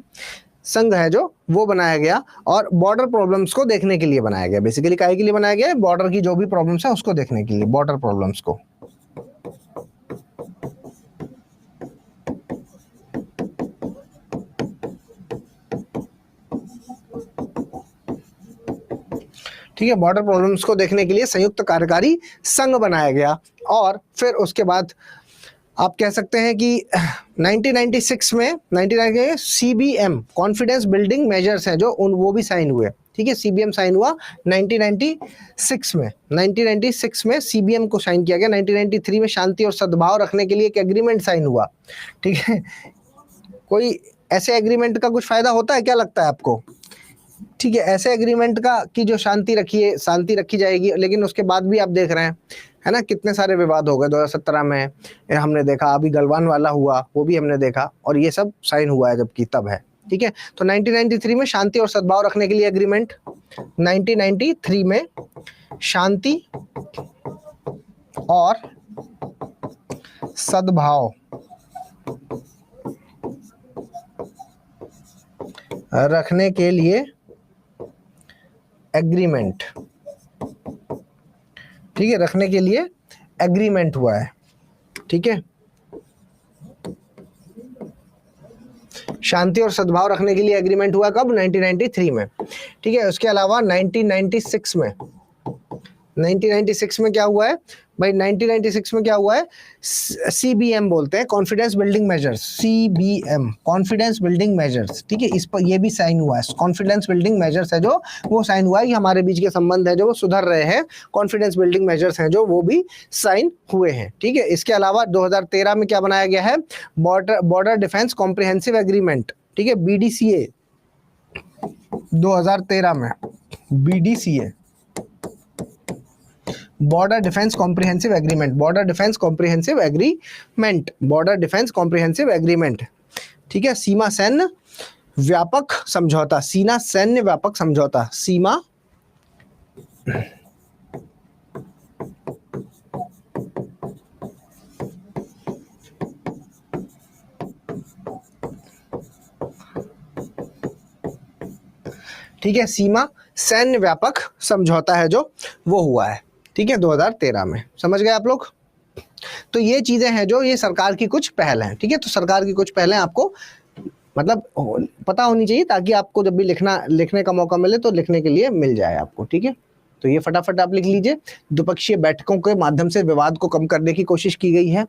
संघ है जो वो बनाया गया और बॉर्डर प्रॉब्लम्स को देखने के लिए बनाया गया। बेसिकली काहे के लिए बनाया गया? बॉर्डर की जो भी प्रॉब्लम्स है उसको देखने के लिए, बॉर्डर प्रॉब्लम्स को। ठीक है, बॉर्डर प्रॉब्लम्स को देखने के लिए संयुक्त कार्यकारी संघ बनाया गया। और फिर उसके बाद आप कह सकते हैं कि 1996 में CBM कॉन्फिडेंस बिल्डिंग मेजर्स हैं जो वो भी साइन हुए, ठीक है। CBM साइन हुआ 1996 में। 1996 में CBM को साइन किया गया। 1993 में शांति और सद्भाव रखने के लिए एक एग्रीमेंट साइन हुआ, ठीक है। कोई ऐसे एग्रीमेंट का कुछ फायदा होता है, क्या लगता है आपको? ठीक है, ऐसे एग्रीमेंट का कि जो शांति रखी जाएगी, लेकिन उसके बाद भी आप देख रहे हैं, है ना, कितने सारे विवाद हो गए। 2017 में हमने देखा, अभी गलवान वाला हुआ, वो भी हमने देखा, और ये सब साइन हुआ है जबकि तब है, ठीक है। तो 1993 में शांति और सद्भाव रखने के लिए एग्रीमेंट, 1993 में शांति और सद्भाव रखने के लिए एग्रीमेंट, ठीक है, रखने के लिए एग्रीमेंट हुआ है, ठीक है। शांति और सद्भाव रखने के लिए एग्रीमेंट हुआ कब? 1993 में, ठीक है। उसके अलावा 1996 में क्या हुआ है भाई? 1996 में क्या हुआ है? CBM बोलते हैं, confidence building measures, CBM confidence building measures, ठीक है। इस पर ये भी साइन हुआ है, कॉन्फिडेंस बिल्डिंग मेजर्स है जो वो साइन हुआ है। ये हमारे बीच के संबंध है जो वो सुधर रहे हैं, कॉन्फिडेंस बिल्डिंग मेजर्स हैं जो वो भी साइन हुए हैं, ठीक है। इसके अलावा 2013 में क्या बनाया गया है? बॉर्डर डिफेंस कॉम्प्रिहेंसिव एग्रीमेंट, ठीक है, BDCA। 2013 में BDCA, border defence comprehensive agreement, border defence comprehensive agreement, border defence comprehensive agreement, ठीक है। सीमा सैन्य व्यापक समझौता, सीमा सैन्य व्यापक समझौता, सीमा ठीक है, सीमा सैन्य व्यापक समझौता है जो वो हुआ है, ठीक है, 2013 में। समझ गए आप लोग? तो ये चीजें हैं जो ये सरकार की कुछ पहल हैं, ठीक है। तो सरकार की कुछ पहलें आपको मतलब पता होनी चाहिए, ताकि आपको जब भी लिखने का मौका मिले तो लिखने के लिए मिल जाए आपको, ठीक है। तो ये फटाफट आप लिख लीजिए। द्विपक्षीय बैठकों के माध्यम से विवाद को कम करने की कोशिश की गई है।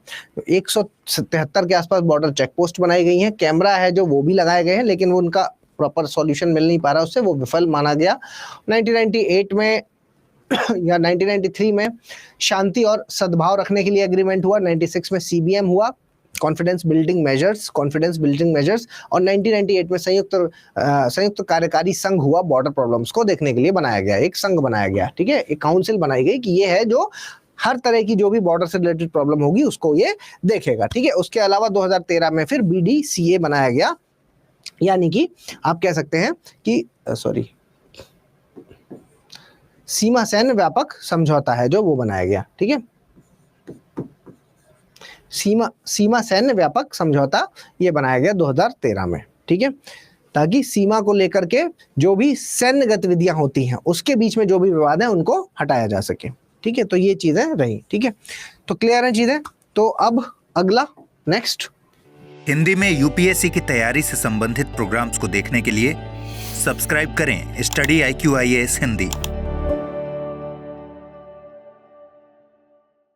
177 के आसपास बॉर्डर चेक पोस्ट बनाई गई हैं। कैमरा है जो वो भी लगाए गए हैं, लेकिन वो उनका प्रॉपर सॉल्यूशन मिल नहीं पा रहा, उससे वो विफल माना गया। 1998 में या 1993 में शांति और सद्भाव रखने के लिए एग्रीमेंट हुआ। 96 में CBM हुआ, कॉन्फिडेंस बिल्डिंग मेजर्स, और 1998 में संयुक्त कार्यकारी संघ हुआ। बॉर्डर प्रॉब्लम्स को देखने के लिए बनाया गया, एक संघ बनाया गया, ठीक है, एक काउंसिल बनाई गई कि ये है जो हर तरह की जो भी बॉर्डर से रिलेटेड प्रॉब्लम होगी उसको ये देखेगा, ठीक है। उसके अलावा 2013 में फिर BDCA बनाया गया, यानी कि आप कह सकते हैं कि सीमा सैन्य व्यापक समझौता है जो वो बनाया गया, ठीक है। सीमा सैन्य व्यापक समझौता ये बनाया गया 2013 में, ठीक है, ताकि सीमा को लेकर के जो भी सैन्य गतिविधियां होती हैं उसके बीच में जो भी विवाद है उनको हटाया जा सके, ठीक है। तो ये चीजें रही, ठीक है। तो क्लियर है चीजें? तो अब अगला नेक्स्ट हिंदी में UPSC की तैयारी से संबंधित प्रोग्राम्स को देखने के लिए सब्सक्राइब करें स्टडी IQ IAS हिंदी।